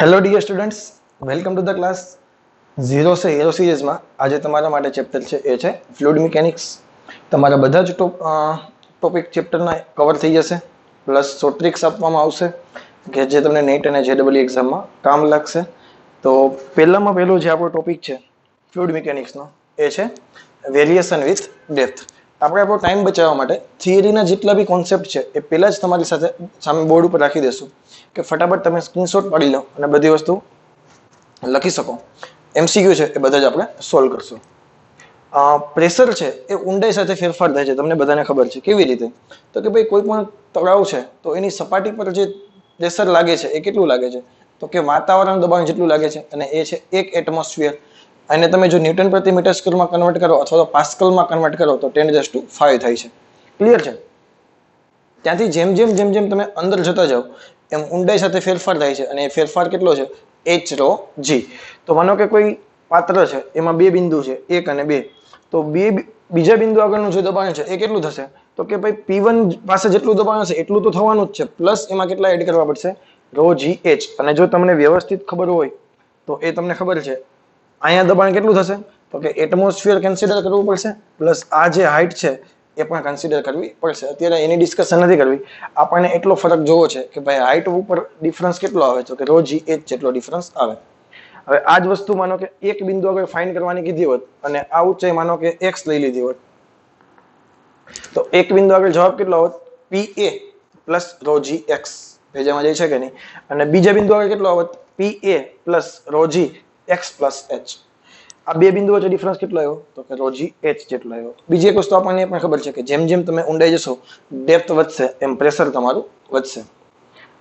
Hello dear students, welcome to the class zero से hero સિરીઝમાં આજે તમારા માટે ચેપ્ટર છે એ છે ફ્લુઇડ મિકેનિક્સ. તમારા બધા જ ટોપિક ચેપ્ટરના કવર થઈ જશે, પ્લસ શોર્ટ ટ્રિક્સ આપવામાં આવશે કે જે તમને નેટ અને જેડબલ્યુ એક્ઝામમાં કામ લાગશે. તો પહેલામાં પહેલો જે આપણો ટોપિક છે ફ્લુઇડ મિકેનિક્સનો એ છે વેરિએશન વિથ ડેપ્થ. આપણે આપણો ટાઈમ બચાવવા માટે થિયરીના જેટલા બી કોન્સેપ્ટ છે એ પહેલાં જ તમારી સાથે સામે બોર્ડ ઉપર રાખી દેશું કે ફટાફટ તમે સ્ક્રીનશોટ પાડી લો અને બધી વસ્તુ લખી શકો. એમસીક્યુ છે એ બધા જ આપણે સોલ્વ કરશું. પ્રેશર છે એ ઊંડાઈ સાથે ફેરફાર થાય છે, તમને બધાને ખબર છે. કેવી રીતે? તો કે ભાઈ કોઈ પણ તળાવ છે તો એની સપાટી પર જે પ્રેશર લાગે છે એ કેટલું લાગે છે? તો કે વાતાવરણ દબાણ જેટલું લાગે છે, અને એ છે 1 એટમોસ્ફિયર. અને તમે જો ન્યૂટન પ્રતિ મીટર સ્ક્વેરમાં કન્વર્ટ કરો અથવા તો પાસ્કલમાં કન્વર્ટ કરો તો 10⁵ થાય છે. ક્લિયર છે? ત્યાંથી જેમ જેમ જેમ જેમ તમે અંદર જતા જાઓ એમ ઊંડાઈ સાથે ફેરફાર થાય છે, અને એ ફેરફાર કેટલો છે? h ρg. તો માનો કે કોઈ પાત્ર છે એમાં બે બિંદુ છે 1 અને 2, તો બીજા બિંદુ આગળનું જે દબાણ છે એ કેટલું થશે? તો કે ભાઈ P1 પાસે જેટલું દબાણ હશે એટલું તો થવાનું જ છે, પ્લસ એમાં કેટલા એડ કરવા પડશે? ρgh. અને જો તમને વ્યવસ્થિત ખબર હોય તો એ તમને ખબર છે અહીંયા દબાણ કેટલું થશે? તો કે એટમોસ્ફિયર કન્સિડર કરવું પડશે, પ્લસ આ જે હાઇટ છે એ પણ કન્સિડર કરવી પડશે. અત્યારે એની ડિસ્કશન નથી કરવી, આપણને એટલો ફરક જોવો છે કે ભાઈ હાઇટ ઉપર ડિફરન્સ કેટલો આવે છે, કે ρgh જેટલો ડિફરન્સ આવે. હવે આ જ વસ્તુ માનો કે એક બિંદુ આગળ ફાઇન્ડ કરવાની કીધી હોત અને આ ઊંચાઈ માનો કે x લઈ લીધી હોત, તો એક બિંદુ આગળ જવાબ કેટલો હોત? PA plus ρgx. ભેજામાં જાય છે કે નહીં? અને બીજા બિંદુ આગળ કેટલો આવત? PA plus ρgx plus h. આ બે બિંદુ વચ્ચે ડિફરન્સ કેટલો આવ્યો? તો કે ρgh જેટલો આવ્યો. બીજી એક વસ્તુ આપણને એ પણ ખબર છે કે જેમ જેમ તમે ઊંડાઈ જશો ડેપ્થ વધશે એમ પ્રેશર તમારું વધશે.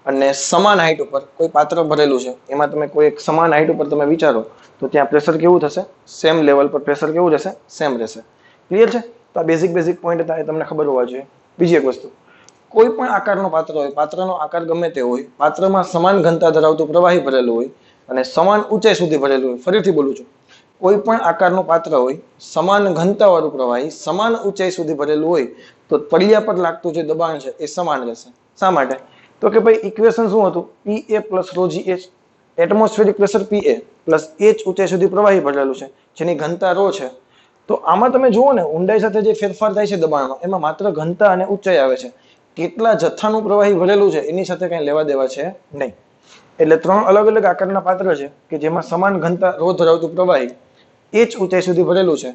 અને સમાન હાઇટ ઉપર કોઈ પાત્ર ભરેલું છે એમાં તમે કોઈ એક સમાન હાઇટ ઉપર તમે વિચારો તો ત્યાં પ્રેશર કેવું થશે? સેમ લેવલ પર પ્રેશર કેવું રહેશે? સેમ રહેશે. ક્લિયર છે? તો આ બેઝિક પોઈન્ટ હતા, એ તમને ખબર હોવા જોઈએ. બીજી એક વસ્તુ, કોઈ પણ આકારનો પાત્ર હોય, પાત્રનો આકાર ગમે તે હોય, પાત્રમાં સમાન ઘનતા ધરાવતું પ્રવાહી ભરેલું હોય અને સમાન ઊંચાઈ સુધી ભરેલું હોય. ફરીથી બોલું છું, કોઈ પણ આકારનું પાત્ર હોય, સમાન ઘનતાવાળું પ્રવાહી સમાન ઊંચાઈ સુધી ભરેલું હોય તો તળિયા પર લાગતું જે દબાણ છે એ સમાન રહેશે. શા માટે? તો કે ભાઈ ઇક્વેશન શું હતું? PA plus ρgh. Atmospheric pressure PA plus h ઊંચાઈ સુધી પ્રવાહી ભરેલું છે જેની ઘનતા ρ છે. તો આમાં તમે જુઓ ને ઊંડાઈ સાથે જે ફેરફાર થાય છે દબાણમાં, એમાં માત્ર ઘનતા અને ઊંચાઈ આવે છે. કેટલા જથ્થાનું પ્રવાહી ભરેલું છે એની સાથે કઈ લેવા દેવા છે નહીં. એટલે 3 અલગ અલગ આકારના પાત્ર છે કે જેમાં સમાન ઘનતા ρ ધરાવતું પ્રવાહી h ઊંચાઈ સુધી ભરેલું છે.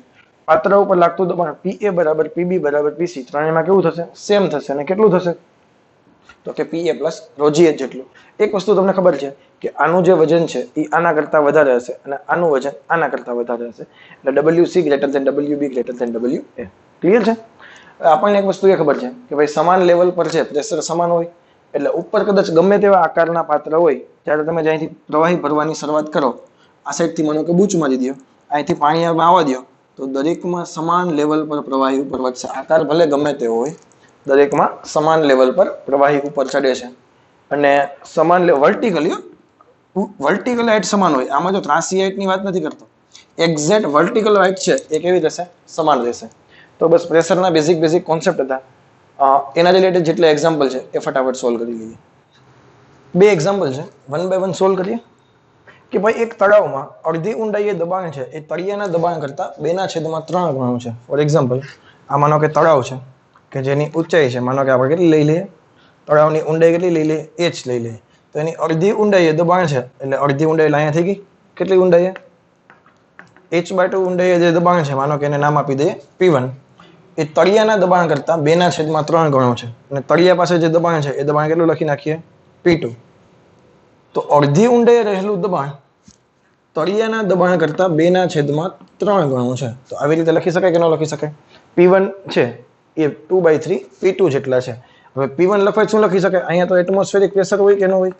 પાત્ર ઉપર લાગતું દબાણ PA બરાબર PB બરાબર PC. ત્રણેયમાં કેવું થશે? સેમ થશે. અને કેટલું થશે? તો કે PA પ્લસ ρgh જેટલું. એક વસ્તુ તમને ખબર છે કે આનું જે વજન છે એ આના કરતા વધારે હશે અને આનું વજન આના કરતા વધારે હશે. એટલે WC greater than WB greater than WA. Clear છે? આપણને એક વસ્તુ એ ખબર છે કે ભાઈ સમાન લેવલ પર છે, પ્રેશર સમાન હોય એટલે ઉપર કદાચ ગમે તેવા આકારના પાત્ર હોય ત્યારે તમે જ્યાંથી પ્રવાહી ભરવાની શરૂઆત કરો, આ સાઈડથી માનો કે બૂચ મારી દો, અહીંથી પાણી આવવા દો, તો દરેકમાં સમાન લેવલ પર પ્રવાહી ઉપર વધશે. આકાર ભલે ગમે તે હોય, દરેકમાં સમાન લેવલ પર પ્રવાહી ઉપર ચડે છે. અને સમાન વર્ટિકલ હાઇટ સમાન હોય. આમાં જો ત્રાસી હાઇટની વાત નથી કરતો, એક્ઝેક્ટ વર્ટિકલ હાઇટ છે એ કેવી રહેશે? સમાન રહેશે. તો બસ પ્રેશરના બેઝિક કોન્સેપ્ટ હતા. એના રિલેટેડ જેટલા એક્ઝામ્પલ છે એ ફટાફટ સોલ્વ કરી લઈએ. બે એક્ઝામ્પલ છે, 1 બાય 1 સોલ્વ કરીએ. કે ભાઈ એક તળાવમાં અડધી ઊંડાઈએ દબાણ છે એ તળિયાના દબાણ કરતા 2/3 ગણું છે. ફોર એક્ઝામ્પલ, આ માનો કે તળાવ છે કે જેની ઊંચાઈ છે માનો કે આપણે કેટલી લઈ લઈએ? તળાવની ઊંડાઈ કેટલી લઈ લઈએ? h લઈ લઈએ. તો એની અડધી ઊંડાઈએ દબાણ છે એટલે અડધી ઊંડાઈ અહીંયા થઈ ગઈ. કેટલી ઊંડાઈએ? h/2 ઊંડાઈએ જે દબાણ છે માનો કે એને નામ આપી દઈએ P1. એ તળિયાના દબાણ કરતા 2/3 ગણો છે. અને તળિયા પાસે જે દબાણ છે એ દબાણ કેટલું લખી નાખીએ? P2. તો અડધી ઊંડાઈએ રહેલું દબાણ તળિયાના દબાણ કરતા 2/3 ગણું છે. તો આવી રીતે લખી શકાય કે ન લખી શકાય? P1 છે એ 2/3 P2 જેટલા છે. હવે P1 લખવા શું લખી શકાય? અહીંયા તો એટમોસ્ફેરિક પ્રેશર હોય કે ન હોય?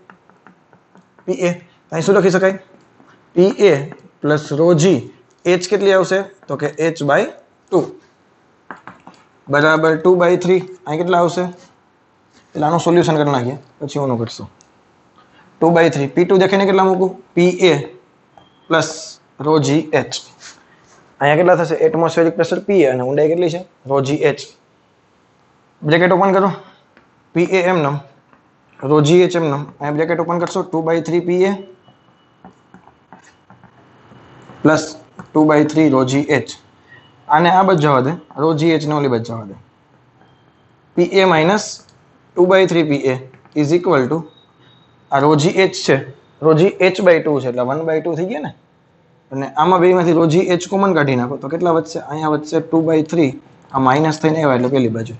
PA. અહીં શું લખી શકાય? PA plus ρg. h કેટલી આવશે? તો કે h/2 બરાબર 2/3. અહીં કેટલા આવશે? એટલે આનું સોલ્યુશન કરી નાખીએ પછી ઓનું કરશું. 2/3 P2 દેખાઈને કેટલા મૂકું? PA plus ρgh. અહીંયા કેટલા થશે? એટમોસ્ફેરિક પ્રેશર PA અને ઊંડાઈ કેટલી છે? ρgh. બ્રેકેટ ઓપન કરો. PA એમ નામ, ρgh એમ નામ. અહીંયા બ્રેકેટ ઓપન કરશો 2/3 PA પ્લસ 2/3 રો જી એચ. આને આ બાજુ જવા દે, રો જી એચ ને ઓલી બાજુ જવા દે. PA minus 2/3 PA is equal to આ રો જી એચ છે, રો જી એચ બાય 2 છે એટલે 1/2 થઈ ગયા ને. અને આમાં બેમાંથી રો જી એચ કોમન કાઢી નાખો તો કેટલા વધશે? અહીંયા વધશે 2/3, આ માઇનસ થઈને આવ્યા એટલે પેલી બાજુ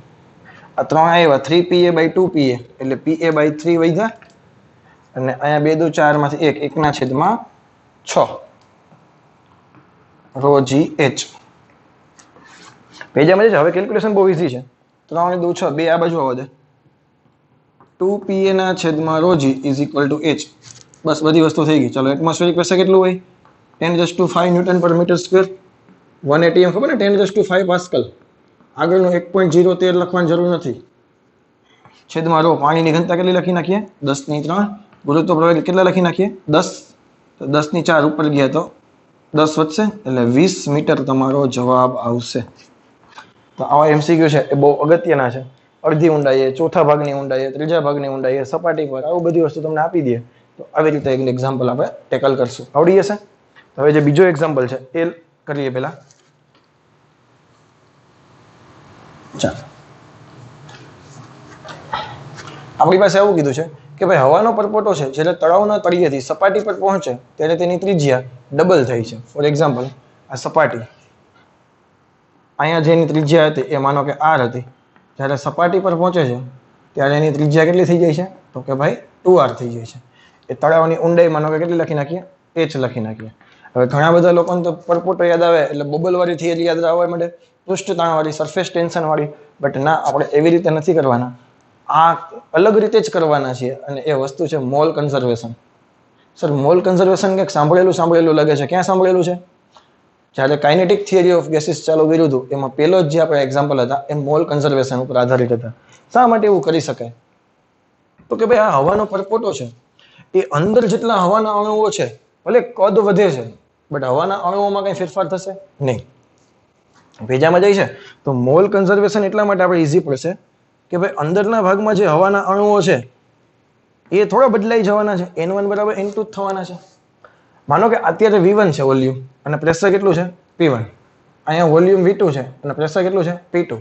આ 3 આવ્યા, 3 pa by 2 pa એટલે pa by 3 વધ્યા. અને અહીંયા 2 2 4 માંથી 1, 1 ના છેદમાં 6 રો જી એચ. પેજામાં જે હવે કેલ્ક્યુલેશન બહુ ઈઝી છે. 3 2 6 2 આ બાજુ આવવા દે. 2 pa ના છેદમાં rho G is equal to h. બસ બધી વસ્તુ થઈ ગઈ. ચલો એટમોસ્ફિયરિક પ્રેશર કેટલું હોય? 10⁵ ન્યૂટન પર મીટર સ્ક્વેર. 180 ખબર ને 10⁵ પાસ્કલ. આગળનું 1.013 લખવાની જરૂર નથી. છેદમાં રો, પાણીની ઘનતા કેટલી લખી નાખીએ? 10⁻3. ગુરુત્વ પ્રવાહ કેટલા લખી નાખીએ? 10. તો 10⁴ ઉપર ગયા તો 10 વધશે એટલે 20 મીટર તમારો જવાબ આવશે. તો આવા એમસીક્યુ છે એ બહુ અગત્યના છે. અડધી ઊંડાઈએ, ચોથા ભાગની ઊંડાઈએ, ત્રીજા ભાગની ઊંડાઈએ, સપાટી પર આવું બધી વસ્તુ તમને આપી દે તો આવી રીતે એક એક્ઝામ્પલ આપણે ટેકલ કરશું. આવડી જશે. હવે જે બીજો એક્ઝામ્પલ છે એ કરીએ પહેલા. ચાલો, આપણી પાસે એવું કીધું છે કે ભાઈ હવાનો પરપોટો છે જ્યારે તળાવના તળિયેથી સપાટી પર પહોંચે ત્યારે તેની ત્રિજ્યા ડબલ થઈ છે. ફોર એક્ઝામ્પલ, આ સપાટી, અહીંયા જેની ત્રિજ્યા હતી એ માનો કે r હતી, જ્યારે સપાટી પર પહોંચે છે ત્યારે એની ત્રિજ્યા કેટલી થઈ જાય છે? તો કે ભાઈ 2r થઈ જાય છે. એ તળાવની ઊંડાઈ માનો કે કેટલી લખી નાખીએ? h લખી નાખીએ. હવે ઘણા બધા લોકોને તો પરપોટો યાદ આવે એટલે બબલ વાળી થિયરી યાદ આવવા માંડે, પૃષ્ઠતાણ વાળી, સરફેસ ટેન્શન વાળી. બટ ના, આપણે એવી રીતે નથી કરવાના. આ અલગ રીતે જ કરવાના છીએ અને એ વસ્તુ છે mall conservation. Sir, mall conservation કંઈક સાંભળેલું લાગે છે. ક્યાં સાંભળેલું છે? જ્યારે કાઇનેટિક થિયરી ઓફ ગેસીસ ચાલુ કર્યું હતું એમાં પહેલો જ જે આપણે એક્ઝામ્પલ હતા એ મોલ કન્ઝર્વેશન ઉપર આધારિત હતા. શા માટે એવું કરી શકાય? તો કે ભાઈ આ હવાનો પરપોટો છે એ અંદર જેટલા હવાના અણુઓ છે ભલે કદ વધે છે બટ હવાના અણુઓમાં કઈ ફેરફાર થશે નહીં. ભેજામાં જાય છે તો મોલ કન્ઝર્વેશન એટલા માટે આપણે ઈઝી પડશે કે ભાઈ અંદરના ભાગમાં જે હવાના અણુઓ છે એ થોડા બદલાઈ જવાના છે. n1 બરાબર n2 જ થવાના છે. માનો કે અત્યારે v1 છે વોલ્યુમ અને પ્રેશર કેટલું છે? p1. અહીંયા વોલ્યુમ v2 છે અને પ્રેશર કેટલું છે? p2.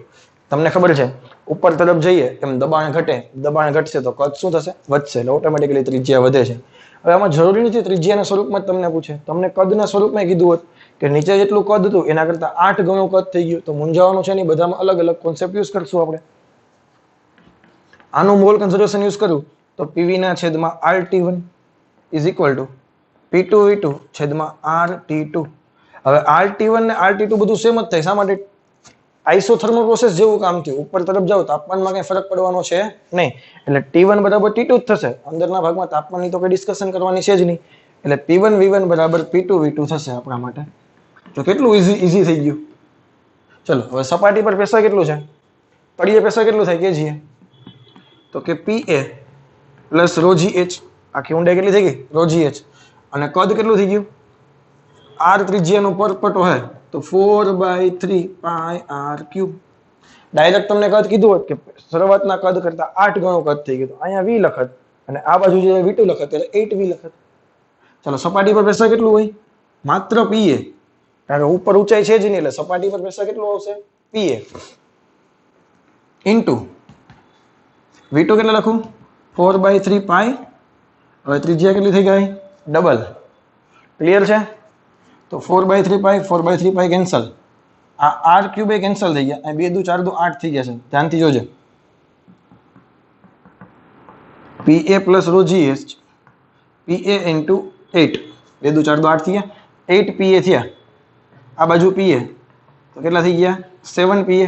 તમને ખબર છે ઉપર તરફ જઈએ એમ દબાણ ઘટે, દબાણ ઘટશે તો કદ શું થશે? વધશે. એટલે ઓટોમેટિકલી ત્રિજ્યા વધે છે. હવે આમાં જરૂરી નથી ત્રિજ્યાના સ્વરૂપમાં જ તમને પૂછે. તમને કદના સ્વરૂપમાં કીધું હોત કે નીચે જેટલું કદ હતું એના કરતા 8 ગણું કદ થઈ ગયું તો મૂંઝાવાનું છે નહીં. બધામાં અલગ અલગ કોન્સેપ્ટ યુઝ કરશું આપણે. આનું મોલ કન્ઝર્વેશન યુઝ કરું તો પીવી ના છેદમાં RT1 is equal two P2V2 છેદમાં RT2. હવે RT1 ને RT2 બધું સેમ જ થાય. શા માટે? આઇસોથર્મલ પ્રોસેસ જેવું કામ થયું. ઉપર તરફ જાવ તાપમાનમાં કઈ ફરક પડવાનો છે નહીં. એટલે T1 બરાબર T2 જ થશે. અંદરના ભાગમાં તાપમાનની તો કઈ ડિસ્કશન કરવાની છે જ નહીં. એટલે P1V1 બરાબર P2V2 થશે આપણા માટે. તો કેટલું ઈઝી થઈ ગયું. ચલો, હવે સપાટી પર પ્રેશર કેટલું છે? તળિયે પ્રેશર કેટલું થાય કે છીએ? તો કે PA પ્લસ રો જી એચ. આખી ઊંડાઈ કેટલી થઈ ગઈ? રો જી એચ. અને કદ કેટલું થઈ ગયું? r ત્રિજ્યાનો પરપોટો હે તો 4/3 પાઈ r ક્યુબ. ડાયરેક્ટ તમને કદ કીધું હોત કે શરૂઆતના કદ કરતા 8 ગણું કદ થઈ ગયું તો અહીંયા v લખત અને આ બાજુ જે v2 લખત એટલે 8v લખત. ચલો, સપાટી પર પ્રેશર કેટલું હોય? માત્ર pa. કારણ કે ઉપર ઊંચાઈ છે જ નહીં એટલે સપાટી પર પ્રેશર કેટલું આવશે? pa ઇન્ટુ v2 કેટલા લખું? 4/3 પાઈ. હવે ત્રિજ્યા કેટલી થઈ ગઈ? ડબલ. ક્લિયર છે? તો 4/3 પાઈ 4/3 પાઈ કેન્સલ. આ r ક્યુબ એ કેન્સલ થઈ ગયા. 2 2 4 2 8 થઈ જશે. ધ્યાનથી જોજો. pa પ્લસ રો જી એચ pa ઇન્ટુ 8. 2 2 4 2 8 થઈ ગયા. 8 pa થયા. આ બાજુ pa તો કેટલા થઈ ગયા? 7 pa.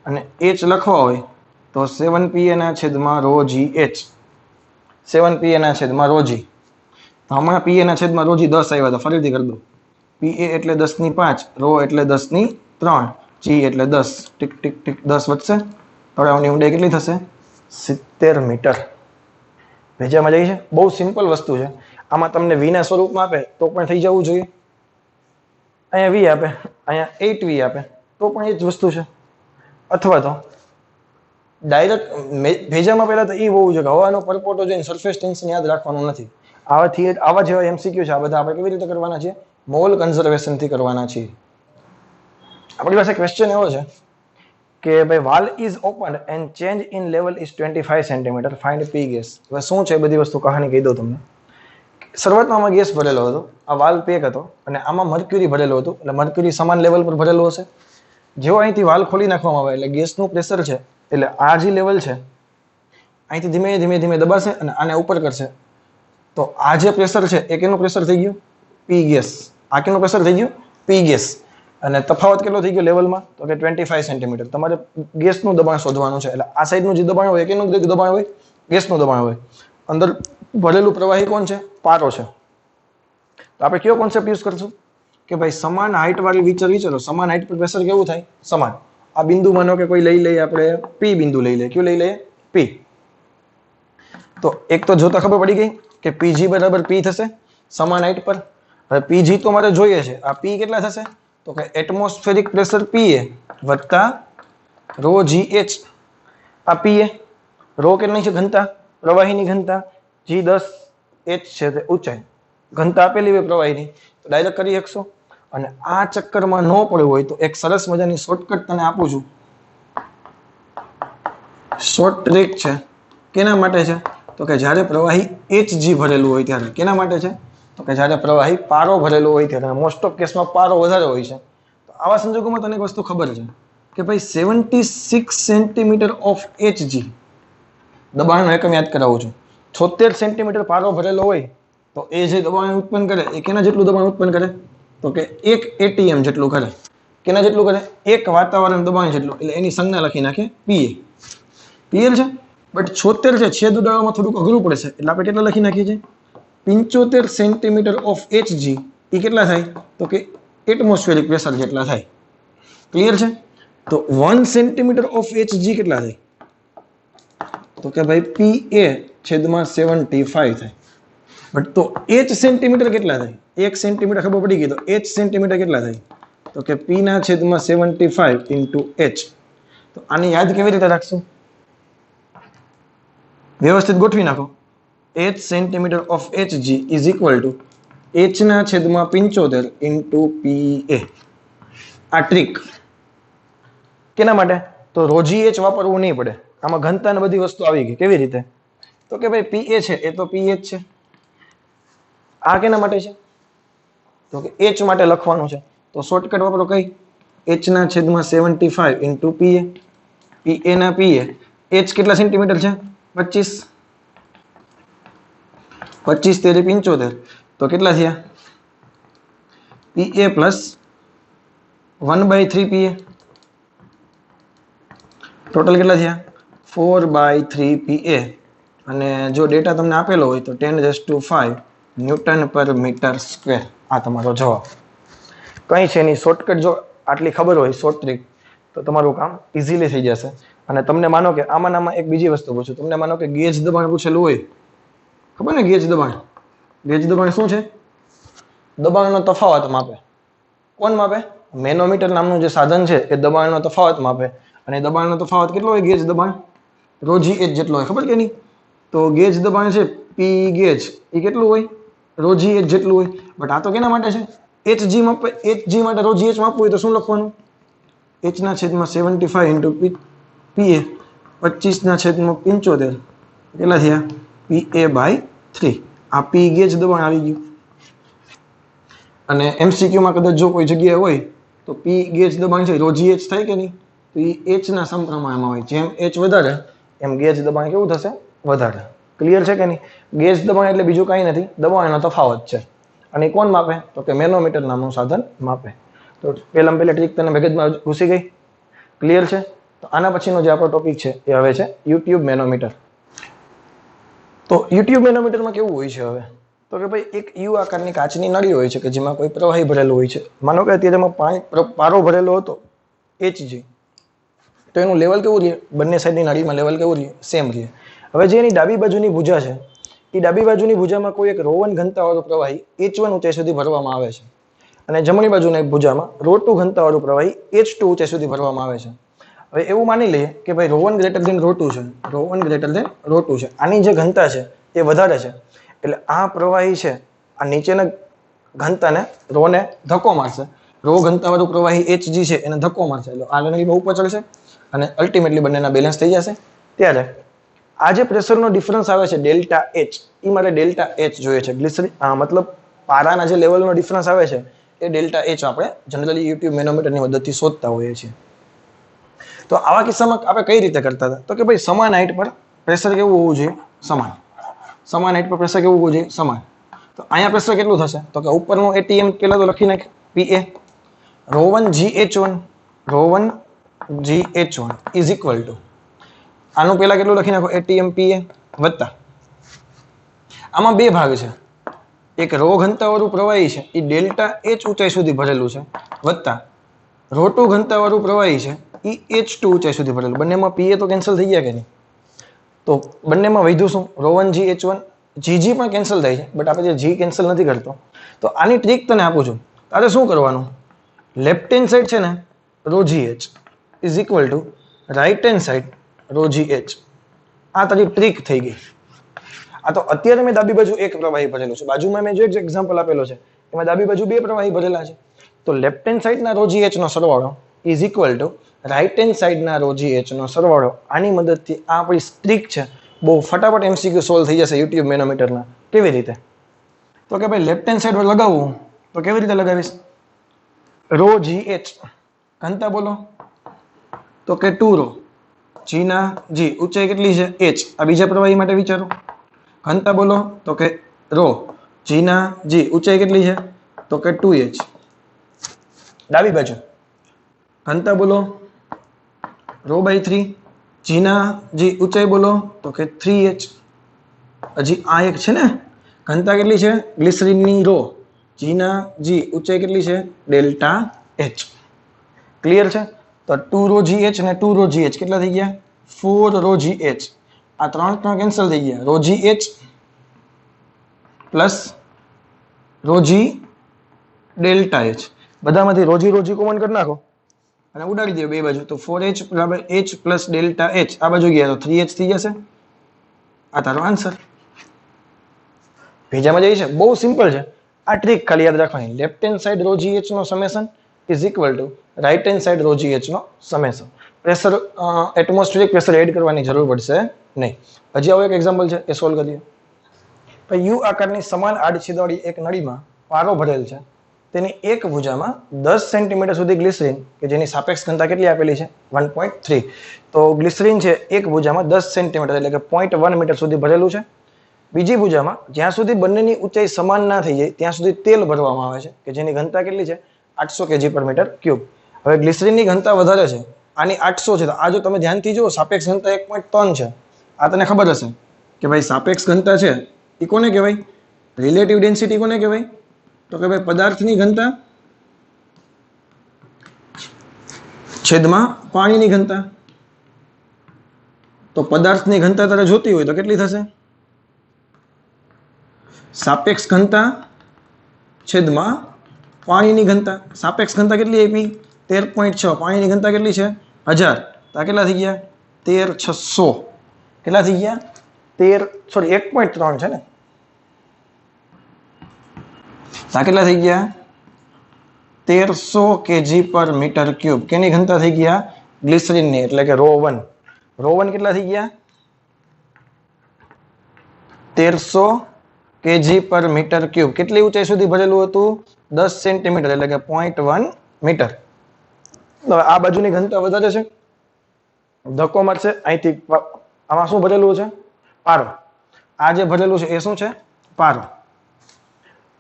અને h લખવા હોય તો 7 pa ના છેદમાં રો જી એચ. 7 pa ના છેદમાં રો જી. તો હમણાં pa ના છેદમાં રો જી 10 આવ્યા હતા. ફરીથી કરી દો. pa એટલે 10⁵, રો એટલે 10⁵, g એટલે 10. ટીક ટીક ટીક 10 વધશે. તળાવની ઊંડાઈ કેટલી થશે? 70 મીટર. ભેજામાં જાય છે. બહુ સિમ્પલ વસ્તુ છે. આમાં તમને v ના સ્વરૂપમાં આપે તો પણ થઈ જવું જોઈએ. અહીંયા v આપે, અહીંયા 8v આપે તો પણ એ જ વસ્તુ છે. અથવા તો ડાયરેક્ટ ભેજામાં પહેલા તો એ હોવું જોઈએ કે હવાનો પરપોટો જોઈને સરફેસ ટેન્શન યાદ રાખવાનું નથી. આવા જેવા એમસીક્યુ છે આ બધા આપણે કેવી રીતે કરવાના છે? મોલ કન્ઝર્વેશનથી કરવાના છીએ. આપણી પાસે ક્વેશ્ચન એવો છે કે ભાઈ valve is open and change in level is 25 centimetre find P gas. હવે શું છે બધી વસ્તુ કહાની કહી દઉં તમને. શરૂઆતમાં આમાં ગેસ ભરેલો હતો, આ વાલ પેક હતો અને આમાં મર્ક્યુરી ભરેલો હતો, એટલે મર્ક્યુરી સમાન લેવલ પર ભરેલો હશે. જેવો અહીંથી વાલ ખોલી નાખવામાં આવે એટલે ગેસનું પ્રેશર છે, એટલે આ જે લેવલ છે અહીંથી ધીમે ધીમે ધીમે દબાશે અને આને ઉપર કરશે. તો આ જે પ્રેશર છે એ કેનું પ્રેશર થઈ ગયું? પી ગેસ. આ કેનું પ્રેશર થઈ ગયું? પી ગેસ. અને તફાવત કેટલો થઈ ગયો લેવલમાં? તો કે 25 સેન્ટીમીટર. તમારે ગેસનું દબાણ શોધવાનું છે, એટલે આ સાઈડનું જે દબાણ હોય કેનું દબાણ હોય? ગેસનું દબાણ હોય. અંદર ભરેલું પ્રવાહી કોણ છે? પારો છે. તો આપણે કયો કોન્સેપ્ટ યુઝ કરશું કે ભાઈ સમાન હાઈટ વાળી વિચારો, સમાન હાઈટ પર પ્રેશર કેવું થાય? સમાન. આ બિંદુ માનો કે કોઈ લઈ લઈએ આપણે પી બિંદુ લઈ લઈએ. કયું લઈ લઈએ? પી. તો એક તો જોતા ખબર પડી ગઈ કે પીજી બરાબર પી થશે સમાન હાઈટ પર. હવે પીજી તો મારે જોઈએ છે, આ પી કેટલા થશે? તો કે એટમોસ્ફેરિક પ્રેશર પીએ વત્તા રો GH. આ પીએ રો કેટલી છે? ઘનતા, પ્રવાહીની ઘનતા. G10 H છે તે ઊંચાઈ, ઘનતા આપેલી હોય પ્રવાહીની, તો ડાયરેક્ટ કરી શકશો. અને આ ચક્કરમાં ન પડવું હોય તો એક સરસ મજાની શોર્ટકટ તને આપું છું. શોર્ટ ટ્રીક છે. કેના માટે છે? તો કે જ્યારે પ્રવાહી Hg ભરેલું હોય ત્યારે. કેના માટે છે? તો કે જ્યારે પ્રવાહી પારો ભરેલો હોય ત્યારે. મોસ્ટ ઓફ કેસમાં પારો વધારે હોય છે. તો આવા સંજોગોમાં તને એક વસ્તુ ખબર છે કે ભાઈ 76 સેન્ટીમીટર ઓફ Hg, દબાણનો એકમ યાદ કરાવું છું. 76 સેન્ટીમીટર પારો ભરેલો હોય તો એ જે દબાણ ઉત્પન્ન કરે એ કેના જેટલું દબાણ ઉત્પન્ન કરે? તો કે 1 ATM જેટલું કરે. કેના જેટલું કરે? એક વાતાવરણ દબાણ જેટલું. એટલે એની સંજ્ઞા લખી નાખે PA. ક્લિયર છે? બટ 76 છે, છેદ ઉડાડવામાં થોડુંક અઘરું પડશે, એટલે આપણે કેટલા લખી નાખીએ છીએ? 75 સેન્ટીમીટર ઓફ Hg. એ કેટલા થાય? તો કે એટમોસ્ફેરિક પ્રેશર જેટલા થાય. ક્લિયર છે? તો 1 સેન્ટીમીટર ઓફ Hg કેટલા થાય? તો કે ભાઈ PA છેદમાં 75 થાય. બટ તો H સેન્ટીમીટર કેટલા થાય? 1 સેન્ટીમીટર ખબર પડી ગઈ, તો H સેન્ટીમીટર કેટલા થાય? તો કે P ના છેદમાં 75 ઇન્ટુ H. તો આની યાદ કેવી રીતે રાખશું? વ્યવસ્થિત ગોઠવી નાખો. H centimetre of Hg is equal to H ના છેદમાં 75 ઇન્ટુ PA. આ ટ્રીક કેના માટે? તો રોજી H વાપરવું નહીં પડે. આમાં ઘનતા ને બધી વસ્તુ આવી ગઈ. કેવી રીતે? તો કે ભાઈ PA છે એ તો PH છે. આ કેના માટે છે? તો કે H માટે લખવાનું છે. તો શોર્ટકટ વાપરો કઈ? H ના છેદમાં 75 ઇન્ટુ PA. PA ના PA. H કેટલા સેન્ટીમીટર છે? 25. 25 તેરી 75. તો કેટલા થયા? PA plus 1/3 PA. ટોટલ કેટલા થયા? 4/3 PA. અને જો ડેટા તમને આપેલો હોય તો 10⁵ ન્યૂટન પર મીટર સ્ક્વેર. આ તમારો જવાબ. કઈ છે એની શોર્ટકટ જો આટલી ખબર હોય, શોર્ટ ટ્રીક, તો તમારું કામ ઇઝીલી થઈ જશે. અને તમને માનો કે આમાં એક બીજી વસ્તુ પૂછું. તમને માનો કે ગેજ દબાણ પૂછેલું હોય, ખબર ને ગેજ દબાણ? ગેજ દબાણ શું છે? દબાણનો તફાવત માપે. કોણ માપે? મેનોમીટર નામનું જે સાધન છે એ દબાણનો તફાવત માપે. અને દબાણનો તફાવત કેટલો હોય? ગેજ દબાણ રો GH જેટલો હોય. ખબર કે નહીં? તો ગેજ દબાણ છે P ગેજ એ કેટલું હોય? રો GH જેટલું હોય. બટ આ તો કેના માટે છે? Hg માપે. Hg માટે રો GH માપવું હોય તો શું લખવાનું? H ના છેદમાં 75 ઇન્ટુ PA. 25 ના છેદમાં 75 કેટલા થયા? PA/3. આ P ગેજ દબાણ આવી ગયું. અને MCQ માં કદાચ જો કોઈ જગ્યાએ હોય તો P ગેજ દબાણ છે રો GH થાય કે નહીં? તો એ H ના સમપ્રમાણમાં હોય. જેમ H વધારે એમ ગેજ દબાણ કેવું થશે? વધારે. ક્લિયર છે કે નહીં? ગેજ દબાણ એટલે બીજું કાંઈ નથી, દબાણનો તફાવત છે. અને કોણ માપે? તો કે મેનોમીટર નામનું સાધન માપે. તો પહેલા ટ્રીક તને મગજમાં ઘૂસી ગઈ? ક્લિયર છે? તો આના પછીનો જે આપણો ટોપિક છે એ હવે છે યુટ્યુબ મેનોમીટર. તો યુટ્યુબ મેનોમીટરમાં કેવું હોય છે હવે? તો કે ભાઈ એક યુ આકારની કાચની નળી હોય છે કે જેમાં કોઈ પ્રવાહી ભરેલું હોય છે. માનો કે અત્યારે એમાં પારો ભરેલો હતો Hg. તો એનું લેવલ કેવું રહે? બંને સાઈડની નળીમાં લેવલ કેવું રહે? સેમ રહે. હવે જે એની ડાબી બાજુની ભુજા છે એ ડાબી બાજુની ભુજામાં કોઈ એક રો1 ઘનતાવાળું પ્રવાહી H1 ઊંચાઈ સુધી ભરવામાં આવે છે. અને જમણી બાજુના એક ભુજામાં રો2 ઘનતાવાળું પ્રવાહી H2 ઊંચાઈ સુધી ભરવામાં આવે છે. હવે એવું માની લઈએ કે ભાઈ રો1 ગ્રેટર ધેન રો2 છે. રો1 ગ્રેટર ધેન રો2 છે. આની જે ઘનતા છે એ વધારે છે. એટલે આ પ્રવાહી છે આ નીચેના ઘનતાને રોને ધક્કો મારશે. રો ઘનતાવાળું પ્રવાહી Hg છે એને ધક્કો મારશે એટલે આ નળીમાં ઉપર ચડશે અને અલ્ટિમેટલી બંનેના બેલેન્સ થઈ જશે. ત્યારે આ જે પ્રેશરનો ડિફરન્સ આવે છે ડેલ્ટા એચ, એ મારે ડેલ્ટા એચ જોઈએ છે. ગ્લિસરીન મતલબ પારાના જે લેવલનો ડિફરન્સ આવે છે એ ડેલ્ટા એચ આપણે જનરલી યુટ્યુબ મેનોમીટરની મદદથી શોધતા હોઈએ છીએ. તો આવા કિસ્સામાં આપણે કઈ રીતે કરતા હતા? તો કે ભાઈ સમાન હાઈટ પર પ્રેશર કેવું હોવું જોઈએ? સમાન. સમાન હાઈટ પર પ્રેશર કેવું હોવું જોઈએ? સમાન. તો અહીંયા પ્રેશર કેટલું થશે? તો કે ઉપરનું એટીએમ પેલા તો લખી નાખ પીએ ρ1 GH1 ρ1 GH1 is equal two આનું પેલા કેટલું લખી નાખો એટીએમ પીએ વત્તા આમાં બે ભાગ છે. એક રો ઘનતાવાળું પ્રવાહી છે એ ડેલ્ટા એચ ઊંચાઈ સુધી ભરેલું છે વત્તા ρ2 ઘનતાવાળું પ્રવાહી છે એ H2 ઊંચાઈ સુધી ભરેલું. બંનેમાં પીએ તો કેન્સલ થઈ ગયા કે નહીં? તો બંનેમાં વધ્યું શું? ρ1 GH1 GG પણ કેન્સલ થાય છે બટ આપણે જે G કેન્સલ નથી કરતો. તો આની ટ્રીક તને આપું છું. તારે શું કરવાનું? લેફ્ટ હેન્ડ સાઈડ છે ને ρGH is equal to right hand side ρGH. આ તારી ટ્રીક થઈ ગઈ. આ તો અત્યારે મેં ડાબી બાજુ એક પ્રવાહી ભરેલું છે, બાજુમાં મેં જો એક એક્ઝામ્પલ આપેલો છે એમાં ડાબી બાજુ બે પ્રવાહી ભરેલા છે. તો લેફ્ટ હેન્ડ સાઈડના ρGH નો સરવાળો is equal to right hand સાઈડના ρGH નો સરવાળો. આની મદદથી આ આપણી ટ્રીક છે. બહુ ફટાફટ MCQ સોલ્વ થઈ જશે યુટ્યુબ મેનોમીટરના. કેવી રીતે? તો કે ભાઈ લેફ્ટ હેન્ડ સાઈડ પર લગાવવું તો કેવી રીતે લગાવીશ? ρGH ઘનતા બોલો તો કે 2 રો G ના G ઊંચાઈ કેટલી છે? H. આ બીજા પ્રવાહી માટે વિચારો. ઘનતા બોલો તો કે રો G ના G ઊંચાઈ કેટલી છે? તો કે 2H. ડાબી બાજુ ઘનતા બોલો ρ/3 G ના G ઊંચાઈ બોલો તો કે 3H. હજી આ એક છે ને ઘનતા કેટલી છે ગ્લિસરીનની રો G ના G ઊંચાઈ કેટલી છે? Delta H. ક્લિયર છે? તો 2ρGH અને 2ρGH કેટલા થઈ ગયા? 4ρGH. આ ત્રણ કેન્સલ થઈ ગયા. ρGH plus ρG delta H. બધામાંથી રોજી કોમન કરી નાખો અને ઉડાડી દો બે બાજુ. તો 4H બરાબર H પ્લસ ડેલ્ટા H. આ બાજુ ગયા તો 3H થઈ જશે. આ તારો આન્સર. ભેજામાં જઈ છે. બહુ સિમ્પલ છે. આ ટ્રીક ખાલી યાદ રાખવાની. લેફ્ટ હેન્ડ સાઈડ ρGH નો summation is equal to right hand side ρGH નો summation. Pressure atmospheric pressure add કરવાની જરૂર પડશે નહીં. હજી આવો એક એક્ઝામ્પલ છે એ સોલ્વ કરીએ. યુ આકારની સમાન આડછેદવાળી એક નળીમાં પારો ભરેલ છે. તેની એક ભુજામાં 10 સેન્ટીમીટર સુધી ગ્લિસરીન કે જેની સાપેક્ષ ઘનતા કેટલી આપેલી છે? 1.3. તો ગ્લિસરીન છે એક ભુજામાં 10 સેન્ટીમીટર એટલે કે 0.1 મીટર સુધી ભરેલું છે. બીજી ભુજામાં જ્યાં સુધી બંનેની ઊંચાઈ સમાન ના થઈ જાય ત્યાં સુધી તેલ ભરવામાં આવે છે કે જેની ઘનતા કેટલી છે? 800 kg પર મીટર ક્યુબ. હવે ગ્લિસરીનની ઘનતા વધારે છે, આની 800 છે. તો આ જો તમે ધ્યાનથી જુઓ સાપેક્ષ ઘનતા 1.3 છે. આ તને ખબર હશે કે ભાઈ સાપેક્ષ ઘનતા છે એ કોને કહેવાય? રિલેટિવ ડેન્સિટી કોને કહેવાય? તો કે ભાઈ પદાર્થની ઘનતા છેદમાં પાણીની ઘનતા. તો પદાર્થની ઘનતા તારે જોતી હોય તો કેટલી થશે? સાપેક્ષ ઘનતા છેદમાં પાણીની ઘનતા. સાપેક્ષ ઘનતા કેટલી આપી? 13.6. પાણીની ઘનતા કેટલી છે? 1000. તો આ કેટલા થઈ ગયા? 13600. કેટલા થઈ ગયા? 1.3 છે ને. આ કેટલા થઈ ગયા? 1300 kg પર મીટર ક્યુબ. કેની ઘનતા થઈ ગયા? ગ્લિસરીનની એટલે કે ρ1. ρ1 કેટલા થઈ ગયા? 1300 kg પર મીટર ક્યુબ. કેટલી ઊંચાઈ સુધી ભરેલું હતું? 10 સેન્ટીમીટર એટલે કે 0.1 મીટર. હવે આ બાજુની ઘનતા વધારે છે, ધક્કો મારશે અહીંથી. આમાં શું ભરેલું છે? પારો. આ જે ભરેલું છે એ શું છે? પારો.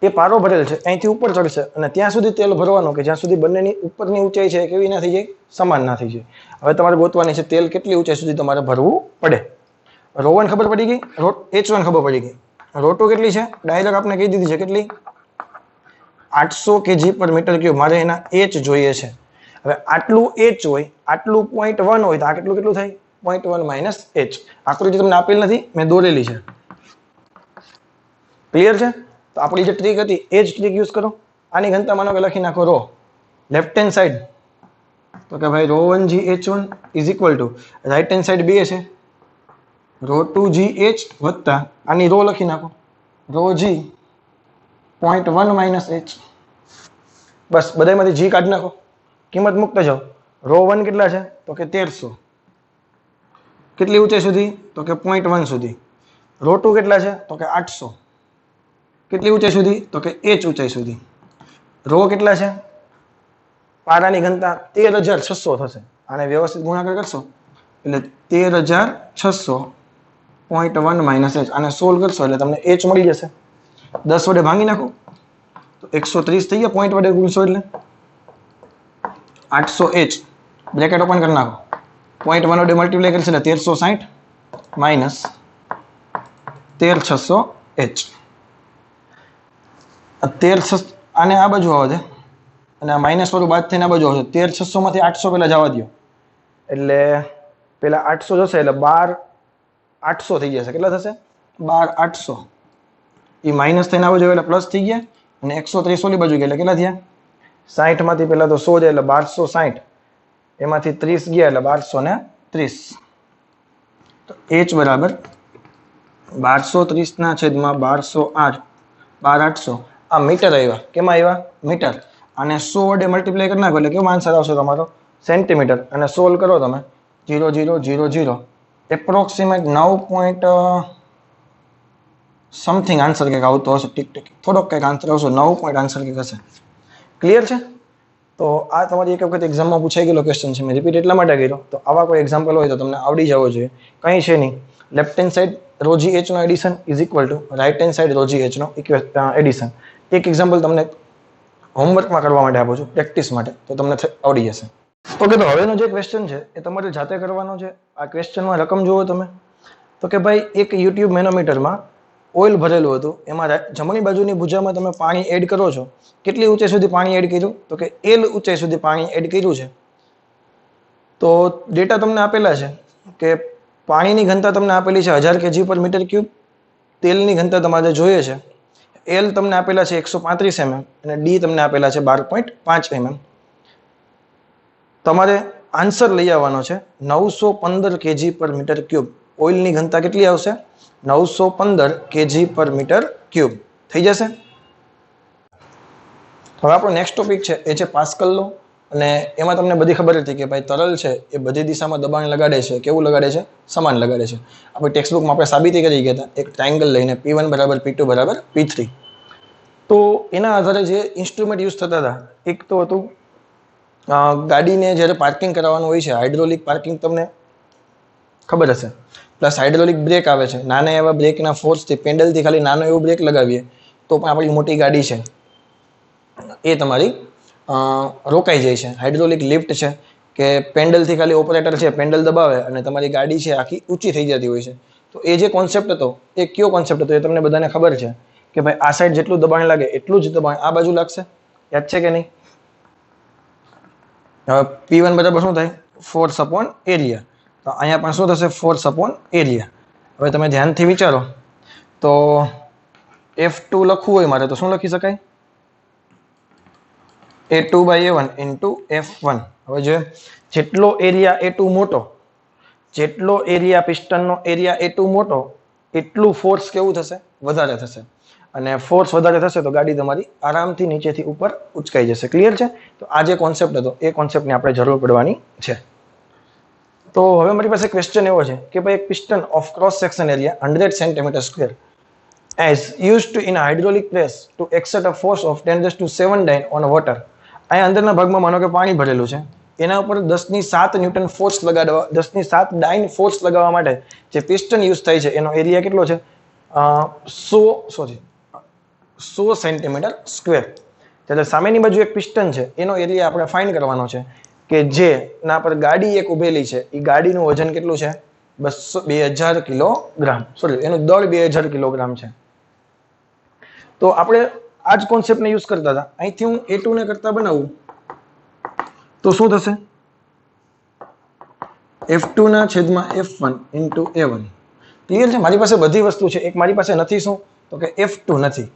એ પારો ભરેલ છે અહીંથી ઉપર ચડશે અને ત્યાં સુધી તેલ ભરવાનું કે જ્યાં સુધી બંનેની ઉપરની ઊંચાઈ છે કેવી ના થઈ જાય? સમાન ના થઈ જાય. હવે તમારે ગોતવાની છે તેલ કેટલી ઊંચાઈ સુધી તમારે ભરવું પડે. ρ1 ખબર પડી ગઈ, H1 ખબર પડી ગઈ. ρ2 કેટલી છે? ડાયરેક્ટ આપણે કહી દીધી છે. કેટલી? 800 kg પર મીટર ક્યુબ. મારે એના H જોઈએ છે. હવે આટલું H હોય, આટલું 0.1 હોય તો આ કેટલું થાય? 0.1 માઇનસ H. આકૃતિ તમને આપેલ નથી, મેં દોરેલી છે. ક્લિયર છે? તો આપણી જે ટ્રીક હતી એ જ ટ્રીક યુઝ કરો. આની ઘનતા માનો કે લખી નાખો રો લેફ્ટ હેન્ડ સાઈડ. તો કે ભાઈ ρ1 GH1 is equal to right hand side 2 છે ρ2 GH વત્તા આની રો લખી નાખો ρG 0.1 માઇનસ h. બસ બધામાંથી g કાઢી નાખો, કિંમત મૂકતા જાઓ. રો 1 કેટલા છે તો કે 1300. કેટલી ઊંચાઈ સુધી તો કે 0.1 સુધી. રો 2 કેટલા છે તો કે 800. કેટલી ઊંચાઈ સુધી તો કે h ઊંચાઈ સુધી. રો કેટલા છે, પારાની ઘનતા 13600 થશે. આને વ્યવસ્થિત ગુણાકાર કરશો એટલે 13600 0.1 માઇનસ h. આને સોલ્વ કરશો એટલે તમને h મળી જશે. 10 વડે ભાંગી નાખો તો 130 થઈ ગયા. પોઈન્ટ વડે ગુણશો એટલે 800h. બ્રેકેટ ઓપન કરી નાખો. 0.1 વડે મલ્ટીપ્લાય કરશે એટલે 1360 માઇનસ 13600h. 13600 આને આ બાજુ આવે છે અને આ માઇનસ વાળું બાદ થઈને આ બાજુ આવશે. 13600 માંથી 800 પેલા જવા દો એટલે પેલા 800 જશે એટલે 12800 થઈ જશે. કેટલા થશે 12800. એ માઇનસ થઈને આ બાજુ એટલે પ્લસ થઈ ગયા અને 130 ઓલી બાજુ ગયા એટલે કેટલા થયા 60 માંથી પેલા તો 100 જાય એટલે 1260. એમાંથી 30 ગયા એટલે 1230. તો h બરાબર 1230 ના છેદમાં 1208 12800. આ મીટર આવ્યા. કેમાં આવ્યા મીટર. અને 100 વડે મલ્ટીપ્લાય કરી નાખો એટલે કેવો આન્સર આવશે તમારો સેન્ટીમીટર. અને સોલ્વ કરો તમે 0000 એપ્રોક્સિમેટ 9 સમથિંગ આન્સર કંઈક આવતો હશે. ટીક ટીક થોડોક કંઈક આન્સર આવશે. 9 પોઈન્ટ આન્સર કંઈક હશે. ક્લિયર છે? તો આ તમારી એક વખત એક્ઝામમાં પૂછાઈ ગયેલો ક્વેશ્ચન છે. મેં રિપીટ એટલા માટે કર્યો તો આવા કોઈ એક્ઝામ્પલ હોય તો તમને આવડી જવો જોઈએ. કંઈ છે નહીં. લેફ્ટ હેન્ડ સાઈડ રો જી એચ નો addition is equal to right hand side rho G H નો એડિશન. એક એક્ઝામ્પલ તમને હોમવર્કમાં કરવા માટે આપું છું, પ્રેક્ટિસ માટે, તો તમને આવડી જશે. ઓકે, તો હવેનો જે ક્વેશ્ચન છે એ તમારે જાતે કરવાનો છે. આ ક્વેશ્ચનમાં રકમ જુઓ તમે તો કે ભાઈ એક યુટ્યુબ મેનોમીટરમાં ઓઇલ ભરેલું હતું. એમાં જમણી બાજુની ભુજામાં તમે પાણી એડ કરો છો. કેટલી ઊંચાઈ સુધી પાણી એડ કર્યું તો કે L ઊંચાઈ સુધી પાણી એડ કર્યું છે. તો ડેટા તમને આપેલા છે કે પાણીની ઘનતા તમને આપેલી છે 1000 kg પર મીટર ક્યુબ. તેલની ઘનતા તમારે જોઈએ છે. L તમને આપેલા છે 135 mm અને D તમને આપેલા છે 12.5 mm. તમારે આન્સર લઈ આવવાનો છે 915 kg પર મીટર ક્યુબ. ઓઇલની ઘનતા કેટલી આવશે 915 kg પર મીટર ક્યુબ. થઈ જશે. હવે આપણો નેક્સ્ટ ટોપિક છે એ છે પાસ્કલ લો. અને એમાં તમને બધી ખબર હતી કે ભાઈ તરલ છે એ બધી દિશામાં દબાણ લગાડે છે. કેવું લગાડે છે? સમાન લગાડે છે. આપણી ટેક્સ્ટબુકમાં આપણે સાબિતી કરી ગયા હતા એક ટ્રાયંગલ લઈને P1 બરાબર P2 બરાબર P3. તો એના આધારે જે ઇન્સ્ટ્રુમેન્ટ યુઝ થતા હતા એક તો હતું ગાડીને જ્યારે પાર્કિંગ કરાવવાનું હોય છે હાઇડ્રોલિક પાર્કિંગ, તમને ખબર હશે. પ્લસ હાઇડ્રોલિક બ્રેક આવે છે. નાના એવા બ્રેકના ફોર્સથી પેન્ડલથી ખાલી નાનો એવો બ્રેક લગાવીએ તો પણ આપણી મોટી ગાડી છે એ તમારી રોકાઈ જાય છે. હાઇડ્રોલિક લિફ્ટ છે કે પેન્ડલથી ખાલી ઓપરેટર છે પેન્ડલ દબાવે અને તમારી ગાડી છે આખી ઊંચી થઈ જતી હોય છે. તો એ જે કોન્સેપ્ટ હતો એ કયો કોન્સેપ્ટ હતો એ તમને બધાને ખબર છે કે ભાઈ આ સાઈડ જેટલું દબાણ લાગે એટલું જ દબાણ આ બાજુ લાગશે. યાદ છે કે નહીં? હવે P1 બરાબર શું થાય? Force upon area. તો અહીંયા પણ શું થશે? Force upon area. હવે તમે ધ્યાનથી વિચારો તો F2 લખવું હોય મારે તો શું લખી શકાય? A2/A1 into F1. હવે જો જેટલો એરિયા A2 મોટો, જેટલો એરિયા પિસ્ટનનો એરિયા A2 મોટો એટલું ફોર્સ કેવું થશે? વધારે થશે. અને ફોર્સ વધારે થશે તો ગાડી તમારી આરામથી નીચેથી ઉપર ઉચકાઈ જશે. ક્લિયર છે? તો આ જે કોન્સેપ્ટ હતો એ કોન્સેપ્ટની આપણે જરૂર પડવાની છે. તો હવે મારી પાસે ક્વેશ્ચન એવો છે કે ભાઈ એક piston of cross section area 100 cm² as used in a hydraulic press to exert a force of 10⁷ dyne on a water. અહીંયા અંદરના ભાગમાં માનો કે પાણી ભરેલું છે. એના ઉપર 10⁷ ન્યૂટન ફોર્સ લગાડવા 10⁷ ડાઇન ફોર્સ લગાવવા માટે જે પિસ્ટન યુઝ થાય છે એનો એરિયા કેટલો છે? 100 cm². ત્યારે સામેની બાજુ એક પિસ્ટન છે એનો એરિયા આપણે ફાઇન્ડ કરવાનો છે કે જે ના પર ગાડી એક ઉભેલી છે એ ગાડીનું વજન કેટલું છે? 2000 કિલોગ્રામ. સોરી, એનું દળ 2000 કિલોગ્રામ છે. તો આપણે આ જ કોન્સેપ્ટને યુઝ કરતા હતા. અહીંથી હું A2 ને કરતા બનાવું તો શું થશે? F2 ના છેદમાં F1 into A1. ક્લિયર છે? મારી પાસે બધી વસ્તુ છે. એક મારી પાસે નથી શું તો કે F2 નથી.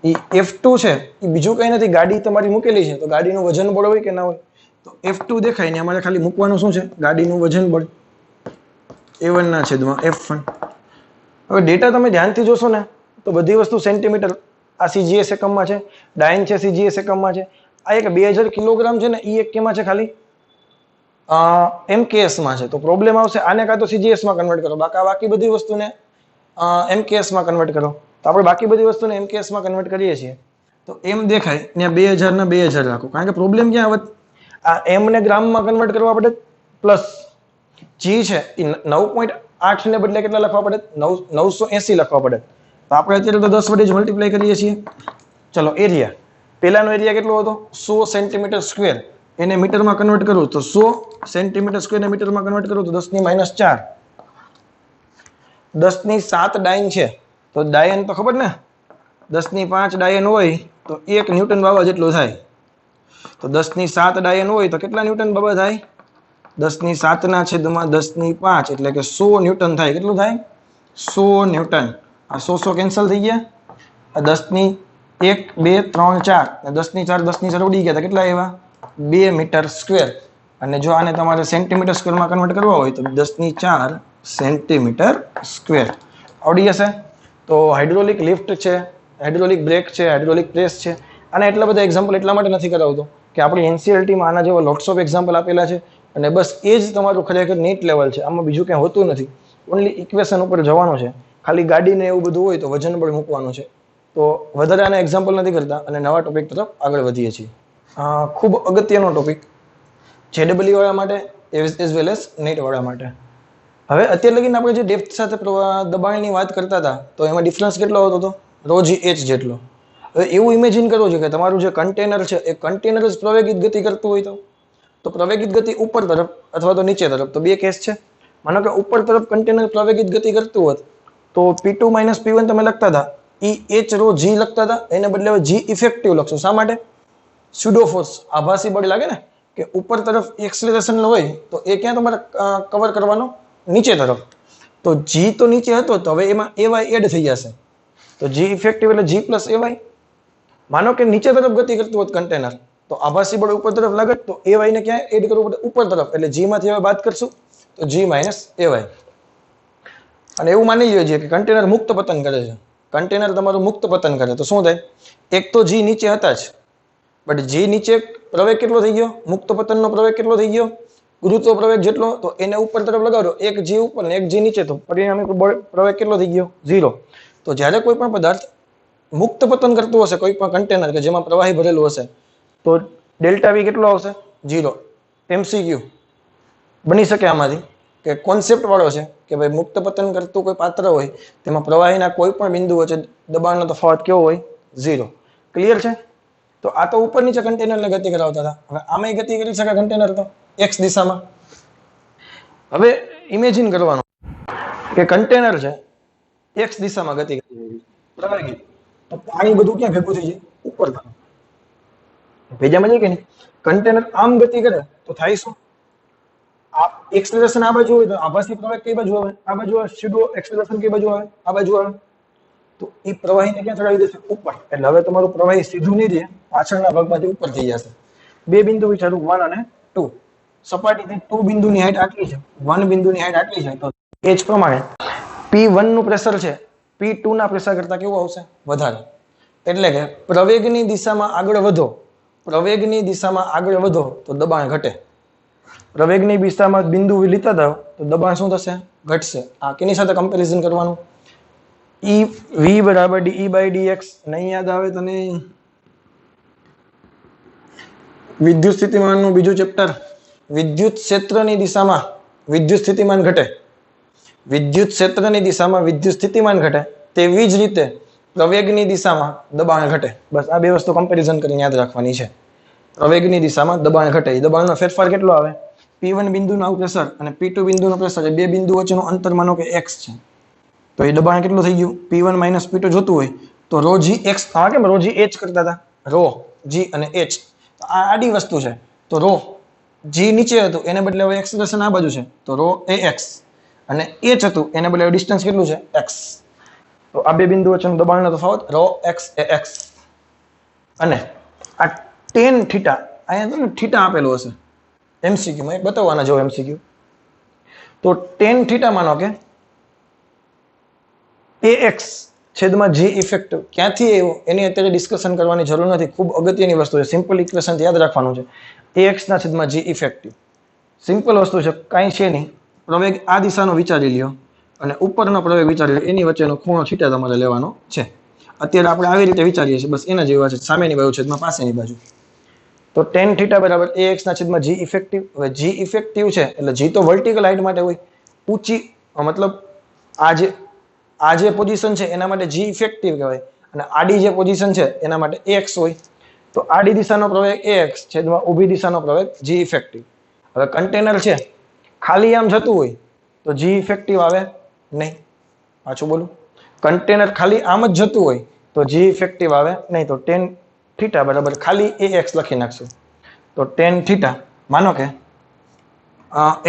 એ F2 છે એ બીજું કંઈ નથી, ગાડી તમારી મૂકેલી છે તો ગાડીનું વજન બળ હોય કે ના હોય? તો F2 દેખાય ને અમારે ખાલી મૂકવાનું શું છે? ગાડીનું વજન બળ A1 ના છેદમાં F1. હવે ડેટા તમે ધ્યાનથી જોશો ને તો બધી વસ્તુ સેન્ટીમીટર આ સીજીએસ એકમમાં છે, ડાયન છે સીજીએસ એકમમાં છે, આ એક 2000 કિલોગ્રામ છે ને એ એક કેમાં છે ખાલી એમકેએસ માં છે. તો પ્રોબ્લેમ આવશે આને કાં તો સીજીએસ માં કન્વર્ટ કરો, બાકી બધી વસ્તુને એમકેએસ માં કન્વર્ટ કરો. તો આપણે બાકી બધી વસ્તુને એમકેએસ માં કન્વર્ટ કરીએ છીએ. તો એમ દેખાય ત્યાં 2000 ને 2000 રાખો, કારણ કે પ્રોબ્લેમ ક્યાં આવે, આ એમ ને ગ્રામમાં કન્વર્ટ કરવા પડે પ્લસ જી છે એ 9.8 ને બદલે કેટલા લખવા પડે, 980 લખવા પડે. તો આપણે અત્યારે તો 10 વડે જ મલ્ટીપ્લાય કરીએ છીએ. ચલો એરિયા, પેલાનો એરિયા કેટલો હતો 100 સેન્ટીમીટર સ્ક્વેર, એને મીટરમાં કન્વર્ટ કરું તો 100 સેન્ટીમીટર સ્ક્વેર ને મીટરમાં કન્વર્ટ કરું તો 10 ની -4, 10 ની 7 ડાયન છે. તો ડાયન તો ખબર ને 10 ની 5 ડાયન હોય તો 1 ન્યૂટન બાબા જેટલું થાય. તો 10 ની 7 ડાયન હોય તો કેટલા ન્યૂટન બાબા થાય, 10 ની 7 ના છેદમાં 10 ની 5 એટલે કે 100 ન્યૂટન થાય. કેટલું થાય 100 ન્યૂટન. આ 100 કેન્સલ થઈ ગયા, આ 10 ની 1 2 3 4 10 ની 4 10 ની 4 ઉડી ગયા તો કેટલા આવ્યા 2 મીટર સ્ક્વેર. અને જો આને તમારે સેન્ટીમીટર સ્ક્વેરમાં કન્વર્ટ કરવા હોય તો 10 ની 4 સેન્ટીમીટર સ્ક્વેર આવડી જશે. તો હાઇડ્રોલિક લિફ્ટ છે, હાઇડ્રોલિક બ્રેક છે, હાઇડ્રોલિક પ્રેસ છે, અને એટલા બધા એક્ઝામ્પલ એટલા માટે નથી કરાવતો કે આપણી એનસીઆરટીમાં આના જેવા લોટ્સ ઓફ એક્ઝામ્પલ આપેલા છે અને બસ એ જ તમારું ખરેખર નીટ લેવલ છે. આમાં બીજું કંઈ હોતું નથી, ઓનલી ઇક્વેશન ઉપર જવાનું છે. ખાલી ગાડીને એવું બધું હોય તો વજન બળ મૂકવાનું છે. તો વધારે આના એક્ઝામ્પલ નથી કરતા અને નવા ટોપિક તરફ આગળ વધીએ છીએ. ખૂબ અગત્યનો ટોપિક જેડબલ્યુ વાળા માટે એઝ વેલ એઝ નેટ વાળા માટે. હવે અત્યારે લગીને આપણે જે ડેપ્થ સાથે દબાણની વાત કરતા હતા તો એમાં ડિફરન્સ કેટલો આવતો હતો, રોજી એચ જેટલો. હવે એવું ઇમેજિન કરવું છે કે તમારું જે કન્ટેનર છે એ કન્ટેનર જ પ્રવેગિત ગતિ કરતું હોય તો પ્રવેગિત ગતિ ઉપર તરફ અથવા તો નીચે તરફ, તો બે કેસ છે. માનો કે ઉપર તરફ કન્ટેનર પ્રવેગિત ગતિ કરતું હોત તો P2 - P1 તમે લખતા હતા, ઈ એચ રો જી લખતા હતા, એને બદલે હવે જી ઇફેક્ટિવ લખશો. શા માટે, સ્યુડો ફોર્સ આભાસી બળ લાગે ને કે ઉપર તરફ એક્સેલરેશન હોય તો એ ક્યાં તમારે કવર કરવાનો, નીચે તરફ. તો જી તો નીચે હતો તો હવે એમાં એવાય એડ થઈ જશે. તો જી ઇફેક્ટિવ એટલે જી પ્લસ એવાય. માનો કે નીચે તરફ ગતિ કરતું હોત કન્ટેનર તો આભાસી બળ ઉપર તરફ લાગે તો એવાય ને ક્યાં એડ કરવું પડે, ઉપર તરફ. એટલે જી માંથી હવે બાદ કરશું તો જી માઇનસ એવાય. અને એવું માની લ્યો કે કન્ટેનર મુક્ત પતન કરે છે, કન્ટેનર તમારું મુક્ત પતન કરે તો શું થાય, એક તો જી નીચે હતા જ, બટ જી નીચે પ્રવેગ કેટલો થઈ ગયો, મુક્ત પતનનો પ્રવેગ કેટલો થઈ ગયો, ગુરુત્વ પ્રવેગ જેટલો. તો એને ઉપર તરફ લગાડો, એક જી ઉપર ને એક જી નીચે, તો પરિણામે પ્રવેગ કેટલો થઈ ગયો, 0. તો જ્યારે કોઈ પણ પદાર્થ મુક્ત પતન કરતું હશે, કોઈ પણ કન્ટેનર કે જેમાં પ્રવાહી ભરેલું હશે, તો ડેલ્ટા વી કેટલો આવશે, 0. MCQ બની શકે આમાંથી કે કોન્સેપ્ટ વાળો છે કે ભાઈ મુક્ત પતન કરતું કોઈ પાત્ર હોય તેમાં પ્રવાહીના કોઈ પણ બિંદુ વચ્ચે દબાણનો તફાવત કેવો હોય, 0. ક્લિયર છે. તો આ તો ઉપર નીચે કન્ટેનરને ગતિ કરાવતા હતા. હવે આમાં ગતિ કરી શકે કન્ટેનર તો x દિશામાં. હવે ઇમેજિન કરવાનું કે કન્ટેનર છે x દિશામાં ગતિ કરી પ્રવાહી, તો પાણી બધું ક્યાં ભેગું થઈ જાય, ઉપર તરફ ભેજામાં જાય કે નહીં. કન્ટેનર આમ ગતિ કરે તો થાય શું, એક્સેલરેશન આ બાજુ હોય તો આભાસી પ્રવેગ કઈ બાજુ આવે, આ બાજુ આવે. સ્યુડો એક્સેલરેશન કઈ બાજુ આવે, આ બાજુ આવે. તો એ પ્રવાહીને ક્યાં ચડાવી દેશે, ઉપર. એટલે હવે તમારું પ્રવાહી સીધું નહીં રહે, પાછળના ભાગમાંથી ઉપર થઈ જશે. બે બિંદુ વિચારું 1 અને 2. સપાટીથી 2 બિંદુની હાઈટ આટલી છે, 1 બિંદુની હાઈટ આટલી છે, તો એ જ પ્રમાણે P1 નું પ્રેશર છે P2 ના પ્રેશર કરતા કેવું આવશે, વધારે. એટલે કે પ્રવેગની દિશામાં આગળ વધો, પ્રવેગની દિશામાં આગળ વધો તો દબાણ ઘટે. પ્રવેગની દિશામાં બિંદુ લીધા હતા તો દબાણ શું થશે, ઘટશે. આ કેની સાથે કમ્પેરિઝન કરવાનું, V બરાબર dE/dx. નહીં યાદ આવે તને વિદ્યુત સ્થિતિમાનનું બીજું ચેપ્ટર, વિદ્યુત ક્ષેત્રની દિશામાં વિદ્યુત સ્થિતિમાન ઘટે, વિદ્યુત ક્ષેત્રની દિશામાં વિદ્યુત સ્થિતિમાન ઘટે, તેવી જ રીતે પ્રવેગની દિશામાં દબાણ ઘટે. બસ આ બે વસ્તુ કમ્પેરિઝન કરીને યાદ રાખવાની છે. પ્રવેગની દિશામાં દબાણ ઘટે, દબાણનો ફેરફાર કેટલો આવે, P1 બિંદુનું પ્રેશર અને P2 બિંદુનું પ્રેશર, એ બે બિંદુ વચ્ચેનું અંતર માનો કે x છે, તો એ દબાણ કેટલું થઈ ગયું, P1 - P2 જોતું હોય તો રો જી એક્સ, કેમ રો જી એચ કરતા હતા, રો જી અને એચ આ આડી વસ્તુ છે. તો રો જી નીચે હતું એને બદલે હવે એક્સેલરેશન આ બાજુ છે તો રો એ એક્સ, અને એચ હતું એને બદલે ડિસ્ટન્સ કેટલું છે, એક્સ. તો આ બે બિંદુ વચ્ચેનું દબાણનો તફાવત રો એક્સ એ એક્સ. અને આ ટેન થીટા, અહીંયા તો થીટા આપેલું હશે MCQ માં, એક બતાવવાના જો MCQ. તો ટેન થીટા માનો કે AX છેદમાં જી ઇફેક્ટિવ ક્યાંથી આવ્યું એની અત્યારે ડિસ્કશન કરવાની જરૂર નથી. ખૂબ અગત્યની વસ્તુ છે. સિમ્પલ ઇક્વેશન યાદ રાખવાનું છે. ax ના છેદમાં જી ઇફેક્ટિવ સિમ્પલ વસ્તુ છે, કાંઈ છે નહીં. પ્રવેગ આ દિશાનો વિચારી લ્યો અને ઉપરનો પ્રવેગ વિચારી લ્યો, એની વચ્ચેનો ખૂણો થીટા તમારે લેવાનો છે. અત્યારે આપણે આવી રીતે વિચારીએ છીએ, બસ એના જેવા છે. સામેની બાજુ છેદમાં પાસેની બાજુ. તો tan થીટા બરાબર ax ના છેદમાં જી ઇફેક્ટિવ. હવે જી ઇફેક્ટિવ છે એટલે જી તો વર્ટિકલ હાઇટ માટે હોય, ઊંચી મતલબ આ જે પોઝિશન છે એના માટે જી ઇફેક્ટિવ કહેવાય અને આડી જે પોઝિશન છે એના માટે એક્સ હોય. તો આડી દિશાનો પ્રવેગ એક્સ છેદમાં ઊભી દિશાનો પ્રવેગ જી ઇફેક્ટિવ. હવે કન્ટેનર છે ખાલી આમ જતું હોય તો જી ઇફેક્ટિવ આવે નહીં. પાછું બોલું, કન્ટેનર ખાલી આમ જ જતું હોય તો જી ઇફેક્ટિવ આવે નહીં. તો tan થીટા બરાબર ખાલી ax લખી નાખશું. તો tan થીટા માનો કે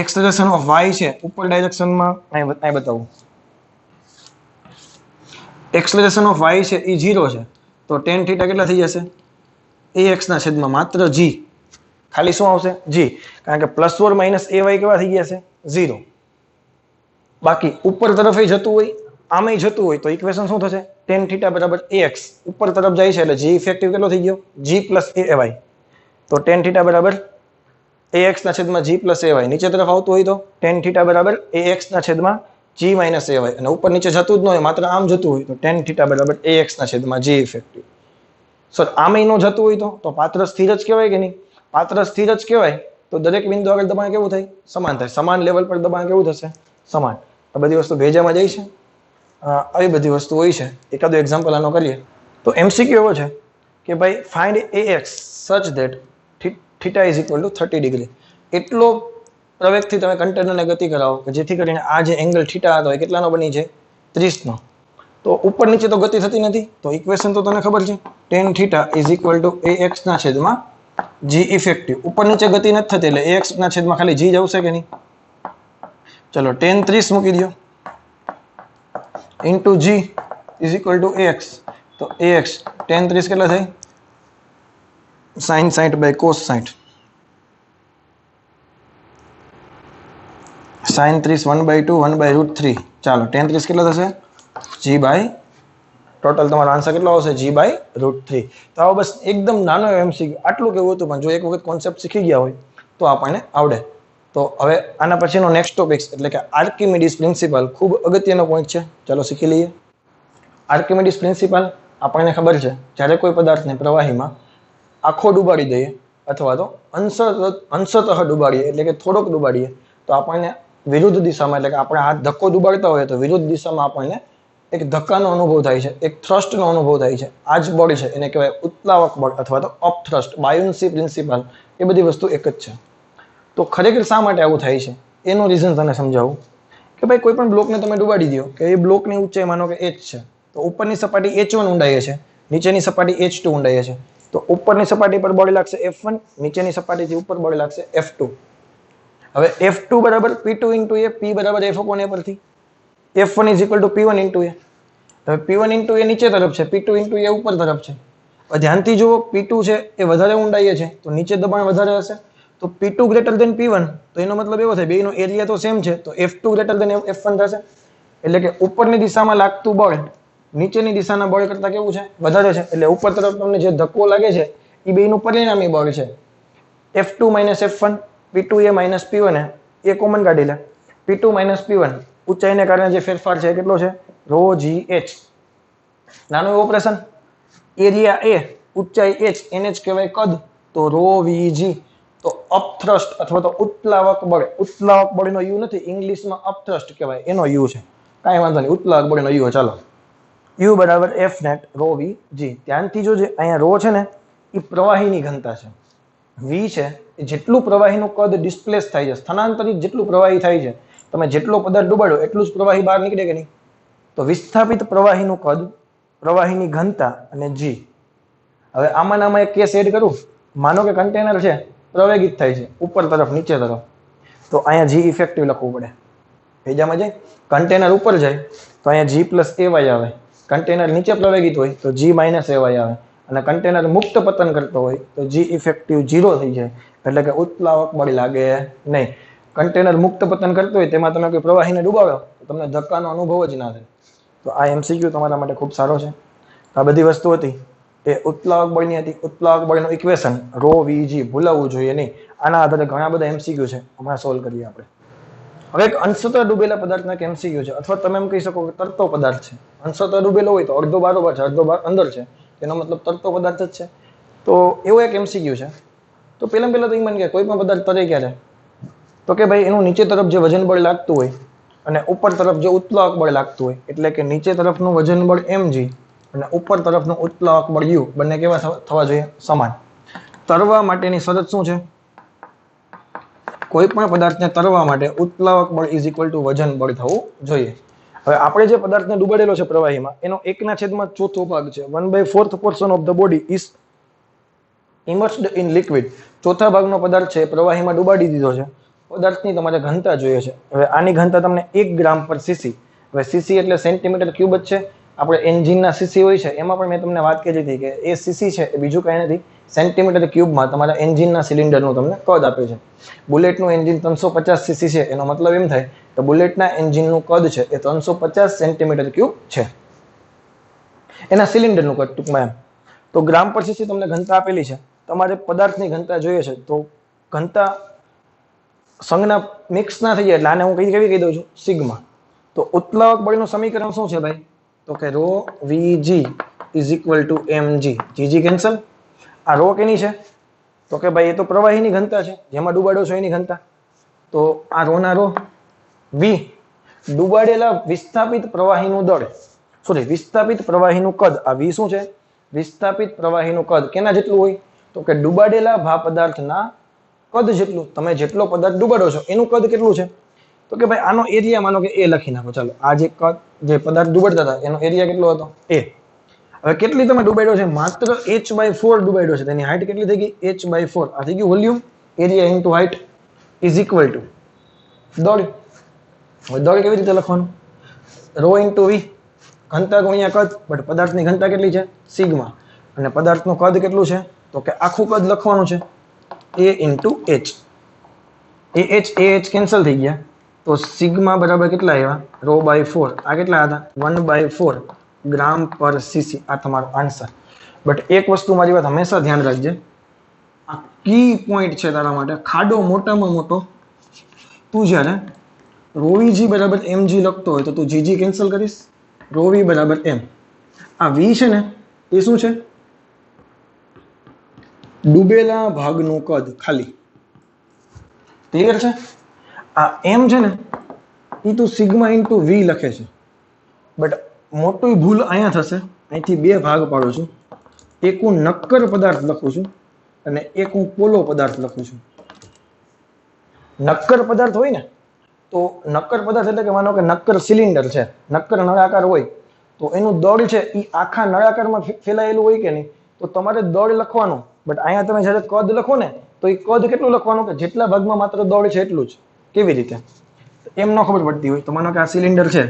એક્સેલરેશન ઓફ y છે ઉપર ડાયરેક્શનમાં અહીં બતાવું. એક્સેલરેશન ઓફ y છે એ 0 છે તો tan થીટા કેટલા થઈ જશે? ax ના છેદમાં માત્ર g. ખાલી શું આવશે? g. કારણ કે પ્લસ ઓર માઇનસ ay કેવા થઈ ગયા છે? 0. બાકી ઉપર તરફ જતું હોય આમે જતું હોય તો ઇક્વેશન શું થશે? tan થીટા બરાબર ax. ઉપર તરફ જાય છે એટલે g ઇફેક્ટિવ કેટલો થઈ ગયો? g plus ay. તો tan થીટા બરાબર ax ના છેદમાં g પ્લસ ay. નીચે તરફ આવતું હોય તો tan થીટા બરાબર ax ના છેદમાં g માઇનસ ay. અને ઉપર નીચે જતું જ ન હોય, માત્ર આમ જતું હોય તો tan થીટા બરાબર ax ના છેદમાં g ઇફેક્ટિવ. સર આમે ન જતું હોય તો પાત્ર સ્થિર જ કહેવાય કે નહીં? પાત્ર સ્થિર જ કહેવાય તો દરેક બિંદુ આગળ દબાણ કેવું થાય? સમાન થાય. સમાન લેવલ પર દબાણ કેવું થશે? સમાન. આ બધી વસ્તુ ભેજામાં જાય છે. આવી બધી વસ્તુ હોય છે. એકાદું એક્ઝામ્પલ આનો કરીએ તો એમસીક્યુ એવો છે કે ભાઈ ફાઇન્ડ ax સચ that theta is equal two 30 degree. એટલો પ્રવેગથી તમે કન્ટેનરને ગતિ કરાવો કે જેથી કરીને આ જે એંગલ થીટા હતો એ કેટલાનો બની છે? 30 નો. તો ઉપર નીચે તો ગતિ થતી નથી તો ઇક્વેશન તો તને ખબર છે, tan theta is equal to ax ના છેદમાં g ઇફેક્ટિવ. ઉપર નીચે ગતિ નથી થતી એટલે ax ના છેદમાં ખાલી g જ આવશે કે નહીં? ચલો tan 30 મૂકી દો into g is equal to ax. તો ax tan 30 કેટલા થાય? sin 60 by cos 60. sin 30 1/2 1/√3. ચાલો tan 30 કેટલા થશે? g બાય ટોટલ તમારો આન્સર કેટલો આવશે? g by √3. તો આવો બસ એકદમ નાનો એમસીક્યુ આટલું કેવું હતું, પણ જો એક વખત કોન્સેપ્ટ શીખી ગયા હોય તો આપણને આવડે. તો હવે આના પછીનો નેક્સ્ટ ટોપિક એટલે કે આર્કિમિડીઝ પ્રિન્સિપલ. ખૂબ અગત્યનો પોઈન્ટ છે, ચાલો શીખી લઈએ. આર્કિમિડીઝ પ્રિન્સિપલ આપણને ખબર છે, જ્યારે કોઈ પદાર્થને પ્રવાહીમાં આખો ડુબાડી દઈએ અથવા તો અંશતઃ ડુબાડીએ એટલે કે થોડોક ડુબાડીએ તો આપણને વિરુદ્ધ દિશામાં એટલે કે આપણે હાથ ધક્કો ડુબાડતા હોય તો વિરુદ્ધ દિશામાં આપણને એક ધક્કાનો અનુભવ થાય છે, એક થ્રસ્ટનો અનુભવ થાય છે. આ જ બળ છે એને કહેવાય ઉત્પ્લાવક બળ અથવા તો અપથ્રસ્ટ. બાયોન્સી પ્રિન્સિપલ એ બધી વસ્તુ એક જ છે. તો ખરેખર શા માટે આવું થાય છે એનું રીઝન તને સમજાવું કે ભાઈ કોઈ પણ બ્લોકને તમે ડુબાડી દો કે એ બ્લોકની ઊંચાઈ માનો કે h છે તો ઉપરની સપાટી h1 ઊંડાઈએ છે, નીચેની સપાટી h2 ઊંડાઈએ છે. તો ઉપરની સપાટી પર બળ લાગશે F1, નીચેની સપાટીથી ઉપર બળ લાગશે F2. હવે F2 બરાબર P2 ઇન્ટુ A, P બરાબર F upon A પરથી F1 is equal two P1 into A. હવે P1 ઇન્ટુ A નીચે તરફ છે, P2 ઇન્ટુ A ઉપર તરફ છે. હવે ધ્યાનથી જુઓ, P2 છે એ વધારે ઊંડાઈએ છે તો નીચે દબાણ વધારે હશે. તો P2 ગ્રેટર ધેન P1 તો એનો મતલબ એવો થાય બેયનો એરિયા તો સેમ છે તો F2 ગ્રેટર ધેન F1 થશે. એટલે કે ઉપરની દિશામાં લાગતું બળ નીચેની દિશાના બળ કરતા કેવું છે? વધારે છે. એટલે ઉપર તરફ તમને જે ધક્કો લાગે છે એ બેયનું પરિણામી બળ છે. F2 minus F1, P2A minus P1 એ કોમન કાઢી લે. P2 માઇનસ P1 ઊંચાઈને કારણે જે ફેરફાર છે કેટલો છે? ρgh. નાનું ઓપરેશન. એરિયા A, ઊંચાઈ h, એને જ કહેવાય કદ. તો ρvg. તો અપથ્રસ્ટ અથવા તો ઉત્પ્લાવક બળ. ઉત્પ્લાવક બળનો યુ નથી, ઇંગ્લિશમાં અપથ્રસ્ટ કહેવાય, એનો યુ છે. કાંઈ વાંધો નહીં, ઉત્પ્લાવક બળનો યુ. ચાલો યુ બરાબર એફ નેટ ρvg. ધ્યાનથી જોજે, અહીંયા રો છે ને એ પ્રવાહીની ઘનતા છે, વી છે એ જેટલું પ્રવાહીનું કદ ડિસ્પ્લેસ થાય છે, સ્થાનાંતરિત જેટલું પ્રવાહી થાય છે, તમે જેટલો પદાર્થ ડુબાડો એટલું જ પ્રવાહી બહાર નીકળે કે નહીં? તો વિસ્થાપિત પ્રવાહીનું કદ, પ્રવાહીની ઘનતા અને જી. હવે આમાં એક કેસ એડ કરું. માનો કે કન્ટેનર છે પ્રવેગિત થાય છે ઉપર તરફ નીચે તરફ, તો અહીંયા જી ઇફેક્ટિવ લખવું પડે. ભેજામાં જાય, કન્ટેનર ઉપર જાય તો અહીંયા જી પ્લસ ay આવે. કન્ટેનર નીચે પ્રવેગિત હોય તો જી માઇનસ ay આવે. અને કન્ટેનર મુક્ત પતન કરતો હોય તો જી ઇફેક્ટિવ 0 થઈ જાય. એટલે કે ઉત્પ્લાવક બળ લાગે નહીં. કન્ટેનર મુક્ત પતન કરતો હોય તેમાં તમે કોઈ પ્રવાહીને ડુબાવ્યો તો તમને ધક્કાનો અનુભવ જ ના થાય. તો આ MCQ તમારા માટે ખૂબ સારો છે. આ બધી વસ્તુ હતી એ ઉત્પ્લાવક બળની હતી. ઉત્પ્લાવક બળનું ઇક્વેશન રો વીજી ભૂલાવવું જોઈએ નહીં. આના આધારે ઘણા બધા MCQ છે, હમણાં સોલ્વ કરીએ આપણે. હવે એક અંશતઃ ડૂબેલા પદાર્થના એક MCQ છે, અથવા તમે એમ કહી શકો કે તરતો પદાર્થ છે. અંશતઃ ડૂબેલો હોય તો અડધો બારોબાર છે, અડધો અંદર છે, એનો મતલબ તરતો પદાર્થ જ છે. તો એવો એક MCQ છે. તો પહેલા તો એ માની કે કોઈ પણ પદાર્થ તરે ક્યારે, તો કે ભાઈ એનું નીચે તરફ જે વજન બળ લાગતું હોય અને ઉપર તરફ જે ઉત્પ્લાવક બળ લાગતું હોય, એટલે કે નીચે તરફનું વજન બળ mg અને ઉપર તરફનું ઉત્પ્લાવક બળ u, બંને કેવા થવા જોઈએ? સમાન. તરવા માટેની શરત શું છે? કોઈ પણ પદાર્થને તરવા માટે ઉત્પ્લાવક બળ ઇઝ ઇક્વલ ટુ વજન બળ થવું જોઈએ. હવે આપણે જે પદાર્થને ડૂબાડેલો છે પ્રવાહીમાં, એનો 1/4 ભાગ છે. 1/4 portion of the body is immersed in liquid. ચોથા ભાગનો પદાર્થ છે પ્રવાહીમાં ડૂબાડી દીધો છે. પદાર્થની તમારે ઘનતા જોઈએ છે. હવે આની ઘનતા તમને 1 ગ્રામ પર સીસી. હવે સીસી એટલે સેન્ટીમીટર ક્યુબ જ છે. આપણે એન્જિનના સીસી હોય છે, એમાં પણ મેં તમને વાત કરી હતી કે એ સીસી છે એ બીજું કાંઈ નથી, સેન્ટીમીટર ક્યુબમાં તમારા એન્જિનના સિલિન્ડરનું તમને કદ આપે છે. બુલેટનું એન્જિન 350 સીસી છે, એનો મતલબ એમ થાય કે બુલેટના એન્જિનનું કદ છે એ 350 સેન્ટીમીટર ક્યુબ છે, એના સિલિન્ડરનું કદ ટૂંકમાં એમ. તો ગ્રામ પર સીસી તમને ઘનતા આપેલી છે. તમારે પદાર્થની ઘનતા જોઈએ છે, તો ઘનતા સંજ્ઞા મિક્સ ના થઈ જાય એટલે આને હું કેવી કહી દઉં છું? સિગ્મા. તો ઉત્પ્લાવક બળનું સમીકરણ શું છે ભાઈ? તો કે rho V g is equal to mg. G g cancel. આ રો કેની છે? તો કે ભાઈ એ તો પ્રવાહીની ઘનતા છે, જેમાં ડૂબાડો છો એની ઘનતા. તો આ રો ના રો. વી ડૂબાડેલા વિસ્થાપિત પ્રવાહીનું દળ, સોરી વિસ્થાપિત પ્રવાહીનું કદ. આ વી શું છે? વિસ્થાપિત પ્રવાહીનું કદ કેના જેટલું હોય? તો કે ડૂબાડેલા ભા પદાર્થના કદ જેટલું. તમે જેટલો પદાર્થ ડૂબાડો છો એનું કદ કેટલું છે? તો કે ભાઈ આનો એરિયા માનો કે એ લખી નાખો. ચાલો, આ જે કદ જે પદાર્થ ડૂબાડતા હતા એનો એરિયા કેટલો હતો? એ. હવે કેટલી તમે ડૂબાડ્યો છે? માત્ર h/4 ડૂબાડ્યો છે. તેની હાઈટ કેટલી થઈ ગઈ? h/4. આ થઈ ગયું volume. Area into height is equal two દળ. હવે દળ કેવી રીતે લખવાનું? રો ઇન્ટુ વી, ઘનતા ગુણ્યા કદ. બટ પદાર્થની ઘનતા કેટલી છે? સિગ્મા. અને પદાર્થનું કદ કેટલું છે? તો કે આખું કદ લખવાનું છે a into h. ah cancel થઈ ગયા. તો સિગ્મા બરાબર કેટલા આવ્યા? Rho by 4. આ કેટલા હતા? 1/4 ગ્રામ પર સીસી. આ તમારો આન્સર. બટ એક વસ્તુ મારી વાત હંમેશા ધ્યાન રાખજે, આ કી પોઈન્ટ છે તારા માટે. ખાડો મોટામાં મોટો, તું જ્યારે રોવીજી બરાબર mg લખતો હોય તો તું જીજી કેન્સલ કરીશ. રોવી બરાબર m. આ વી છે ને એ શું છે? ડૂબેલા ભાગનું કદ ખાલી. ક્લિયર છે? આ m છે ને એ તું સિગ્મા ઇન્ટુ વી લખે છે. બટ મોટી ભૂલ અહીંયા થશે. અહીંથી બે ભાગ પાડું છું. એક હું નક્કર પદાર્થ લખું છું અને એક હું પોલો પદાર્થ લખું છું. નક્કર પદાર્થ હોય ને, તો નક્કર પદાર્થ એટલે કે માનો કે નક્કર સિલિન્ડર છે, નક્કર નળાકાર હોય, તો એનું દળ છે એ આખા નળાકારમાં ફેલાયેલું હોય કે નહીં, તો તમારે દળ લખવાનું. બટ અહીંયા તમે જ્યારે કદ લખો ને, તો એ કદ કેટલું લખવાનું કે જેટલા ભાગમાં માત્ર દળ છે એટલું જ. કેવી રીતે? એમ ન ખબર પડતી હોય તો માનો કે આ સિલિન્ડર છે,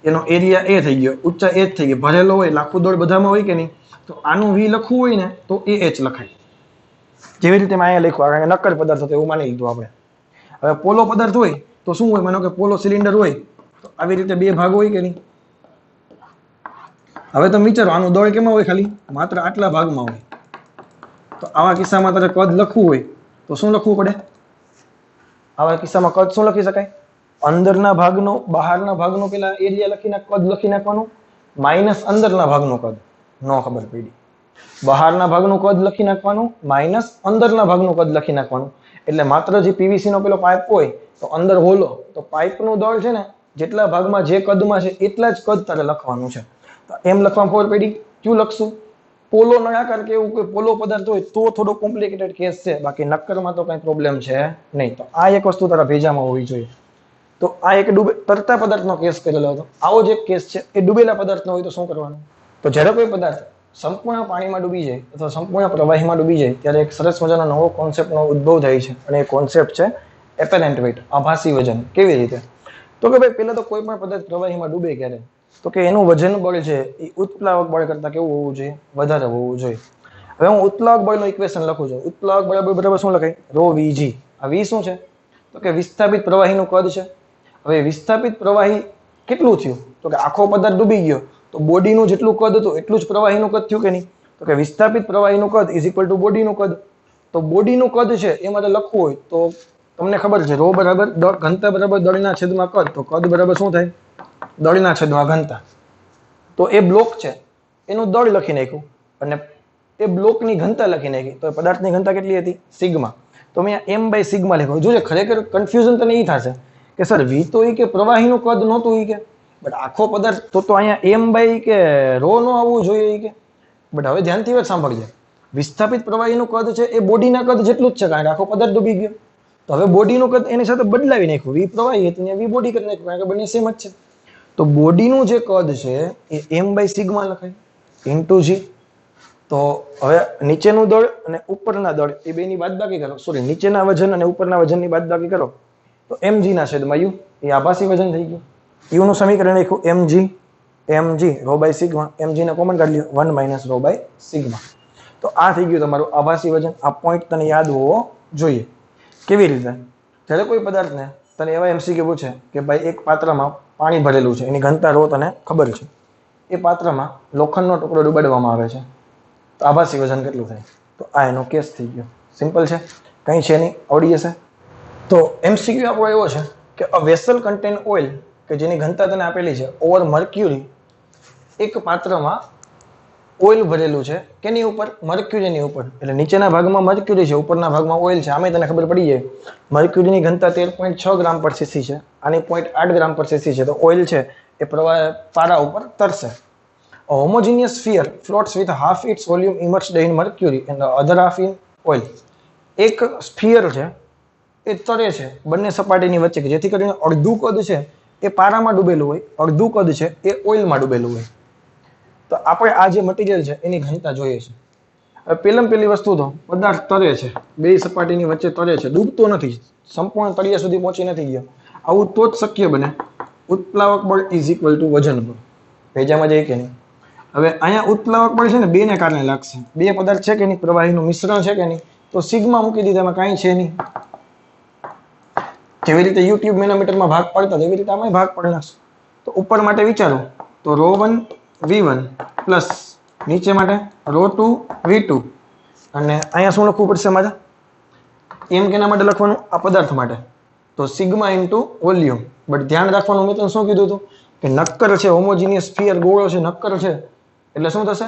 એનો એરિયા એ થઈ ગયો, ઊંચા એ જ થઈ ગયો, ભરેલો હોય, લાખું દળ બધામાં હોય કે નહીં, તો આનું વી લખવું હોય ને તો એ h લખાય. જેવી રીતે મેં અહીંયા લખ્યું, કારણ કે નક્કર પદાર્થ હતો એવું માની લીધું આપણે. હવે પોલો પદાર્થ હોય તો શું હોય? માનો કે પોલો સિલિન્ડર હોય તો આવી રીતે બે ભાગ હોય કે નહીં. હવે તમે વિચારો, આનું દળ કેમાં હોય? ખાલી માત્ર આટલા ભાગમાં હોય. તો આવા કિસ્સામાં તારે કદ લખવું હોય તો શું લખવું પડે? આવા કિસ્સામાં કદ શું લખી શકાય? અંદરના ભાગનો બહારના ભાગનો પેલા એરિયા લખીને કદ લખી નાખવાનું, માઇનસ અંદરના ભાગનું કદ. નો ખબર પડી. બહારના ભાગનું કદ લખી નાખવાનું, માઇનસ અંદરના ભાગનું કદ લખી નાખવાનું. એટલે માત્ર જે પીવીસી નો પેલો પાઇપ હોય તો અંદર હોલો, તો પાઇપનું દળ છે ને જેટલા ભાગમાં જે કદમાં છે એટલા જ કદ તારે લખવાનું છે. તો એમ લખવામાં ખબર પડી. ક્યું લખશું? પોલો નળાકાર કે એવું કોઈ પોલો પદાર્થ હોય તો થોડો કોમ્પ્લિકેટેડ કેસ છે, બાકી નક્કરમાં તો કઈ પ્રોબ્લેમ છે નહીં. તો આ એક વસ્તુ તારા ભેજામાં હોવી જોઈએ. તો આ એક તરતા પદાર્થનો કેસ કરેલો હતો. આવો જ એક કેસ છે એ ડૂબેલા પદાર્થનો હોય તો શું કરવાનું? તો જ્યારે કોઈ પદાર્થ સંપૂર્ણ પાણીમાં ડૂબી જાય અથવા સંપૂર્ણ પ્રવાહીમાં ડૂબી જાય ત્યારે એક સરસ મજાનો નવો કોન્સેપ્ટનો ઉદ્ભવ થાય છે, અને એ કોન્સેપ્ટ છે એપેરેન્ટ વેઇટ, આભાસી વજન. કેવી રીતે? તો કે ભાઈ પહેલા તો કોઈ પણ પદાર્થ પ્રવાહીમાં ડૂબે ક્યારે, તો કે એનું વજન બળ છે એ ઉત્પ્લાવક બળ કરતા કેવું હોવું જોઈએ? વધારે હોવું જોઈએ. હવે હું ઉત્પ્લાવક બળનું ઇક્વેશન લખું છું. ઉત્પ્લાવક બરાબર શું લખાય? Rho V g. આ વી શું છે? તો કે વિસ્થાપિત પ્રવાહીનું કદ છે. હવે વિસ્થાપિત પ્રવાહી કેટલું થયું? તો કે આખો પદાર્થ ડૂબી ગયો તો બોડીનું જેટલું કદ હતું એટલું જ પ્રવાહીનું કદ થયું કે નહીં? તો કે વિસ્થાપિત પ્રવાહીનું કદ ઇઝ ઇક્વલ ટુ બોડીનું કદ. તો બોડીનું કદ છે એ મારે લખવું હોય તો તમને ખબર છે રો બરાબર ઘનતા બરાબર દળના છેદમાં કદ. તો કદ બરાબર શું થાય? દળના છેદમાં ઘનતા. તો એ બ્લોક છે એનું દળ લખી નાખ્યું અને એ બ્લોકની ઘનતા લખી નાખી. તો પદાર્થની ઘનતા કેટલી હતી? સિગ્મા. તો મેં એમ બાય સિગ્મા લખ્યું. જોજે ખરેખર કન્ફ્યુઝન તને એ થશે કે સર વી તો એ કે પ્રવાહીનું કદ નહોતું એ કે, બટ આખો પદાર્થ તો અહીંયા એમ બાય કે રો નો આવવું જોઈએ એ કે. બટ હવે ધ્યાનથી વાત સાંભળજે, વિસ્થાપિત પ્રવાહીનું કદ છે એ બોડીના કદ જેટલું જ છે કારણ કે આખો પદાર્થ ડૂબી ગયો. તો હવે બોડીનું કદ એની સાથે બદલાવી નાખ્યું. વી પ્રવાહી હતી વી બોડી કરી નાખ્યું કારણ કે બંને સેમ જ છે. તો બોડીનું જે કદ છે એ એમ બાય સિગ્મા લખાય ઇન્ટુ જી. તો હવે નીચેનું દળ અને ઉપરના દળ એ બેની બાદબાકી કરો. સોરી, નીચેના વજન અને ઉપરના વજનની બાદબાકી કરો તો mg ના છેદમાં u એ આભાસી વજન થઈ ગયું. u નું સમીકરણ લખ્યું mg rho by sigma. mg ને કોમન કાઢી લ્યો 1 માઇનસ રો બાય સિગ્મા. તો આ થઈ ગયું તમારું આભાસી વજન. આ પોઈન્ટ તને યાદ હોવો જોઈએ. કેવી રીતે? જ્યારે કોઈ પદાર્થને તને એવા MCQ પૂછે કે ભાઈ એક પાત્રમાં પાણી ભરેલું છે, એની ઘનતા રો તને ખબર છે, એ પાત્રમાં લોખંડનો ટુકડો ડુબાડવામાં આવે છે તો આભાસી વજન કેટલું થાય? તો આ એનો કેસ થઈ ગયો. સિમ્પલ છે, કંઈ છે નહીં, આવડી જશે. તો MCQ આપણો એવો છે કે અ વેસલ કન્ટેન ઓઇલ કે જેની ઘનતા તને આપેલી છે ઓવર મર્ક્યુરી. એક પાત્રમાં ઓઇલ ભરેલું છે કેની ઉપર? મર્ક્યુરીની ઉપર. એટલે નીચેના ભાગમાં મર્ક્યુરી છે, ઉપરના ભાગમાં ઓઇલ છે. આમે તને ખબર પડી જાય મર્ક્યુરીની ઘનતા 13.6 ગ્રામ પર સીસી છે, આની 0.8 ગ્રામ પર સીસી છે. તો ઓઇલ છે એ પારા ઉપર તરશે. A homogeneous sphere floats with half its volume immersed in mercury and the other half in oil. એક સ્ફિયર છે એ તરે છે બંને સપાટીની વચ્ચે કે જેથી કરીને અડધું કદ છે એ પારામાં ડૂબેલું હોય, અડધું કદ છે એ ઓઇલમાં ડૂબેલું હોય. તો આપણે આ જે મટીરિયલ છે એની ઘનતા જોઈએ છે. હવે પહેલી વસ્તુ તો પદાર્થ તરે છે, બે સપાટીની વચ્ચે તરે છે, ડૂબતો નથી, સંપૂર્ણ તળિયા સુધી પહોંચી નથી ગયો. આવું તો જ શક્ય બને. ઉત્પ્લાવક બળ ઇઝ ઇક્વલ ટુ વજન બળ. ભેજામાં જાય કે નહીં? હવે અહીંયા ઉત્પ્લાવક બળ છે ને બે ને કારણે લાગશે. બે પદાર્થ છે કે નહીં, પ્રવાહીનું મિશ્રણ છે કે નહીં, તો સિગ્મા મૂકી દીધા, એમાં કાંઈ છે નહીં. જેવી રીતે યુટ્યુબ મેનોમીટરમાં ભાગ પડતા એવી રીતે આમાં ભાગ પડી નાખશે. તો ઉપર માટે વિચારો તો ρ1 v1 પ્લસ નીચે માટે ρ2 v2 અને અહીંયા શું લખવું પડશે મારે? એમ કેના માટે લખવાનું? આ પદાર્થ માટે. તો સિગ્મા ઇન્ટુ વોલ્યુમ. બટ ધ્યાન રાખવાનું, મેં તમને શું કીધું હતું કે નક્કર છે, હોમોજીનિયસ સ્ફિયર ગોળો છે, નક્કર છે એટલે શું થશે?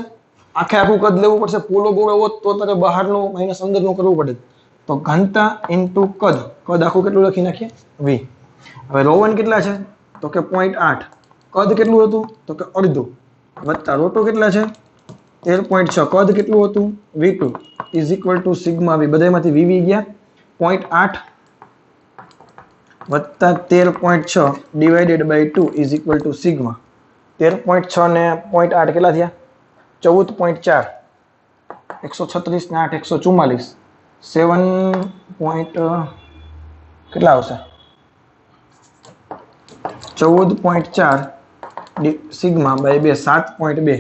આખે આખું કદ લેવું પડશે. પોલો ગોળો હોત તો તારે બહારનું માઇનસ અંદરનું કરવું પડે. તો ઘનતા ઇન્ટુ કદ, કદ આખું કેટલું લખી નાખીએ? v. હવે ρ1 કેટલા છે? તો કે 0.8. કદ કેટલું હતું? તો કે અડધું. વત્તા ρ2 કેટલા છે? 13.6. કદ કેટલું હતું? v2 is equal to sigma v. બધામાંથી v ગયા 0.8 વત્તા 13.6 divided by 2 is equal to sigma. 13.6 ને 0.8 કેટલા થયા? 14.4. 136 ને 8 144. 7. કેટલા આવશે? 14.4 સિગ્મા બાય 2 7.2.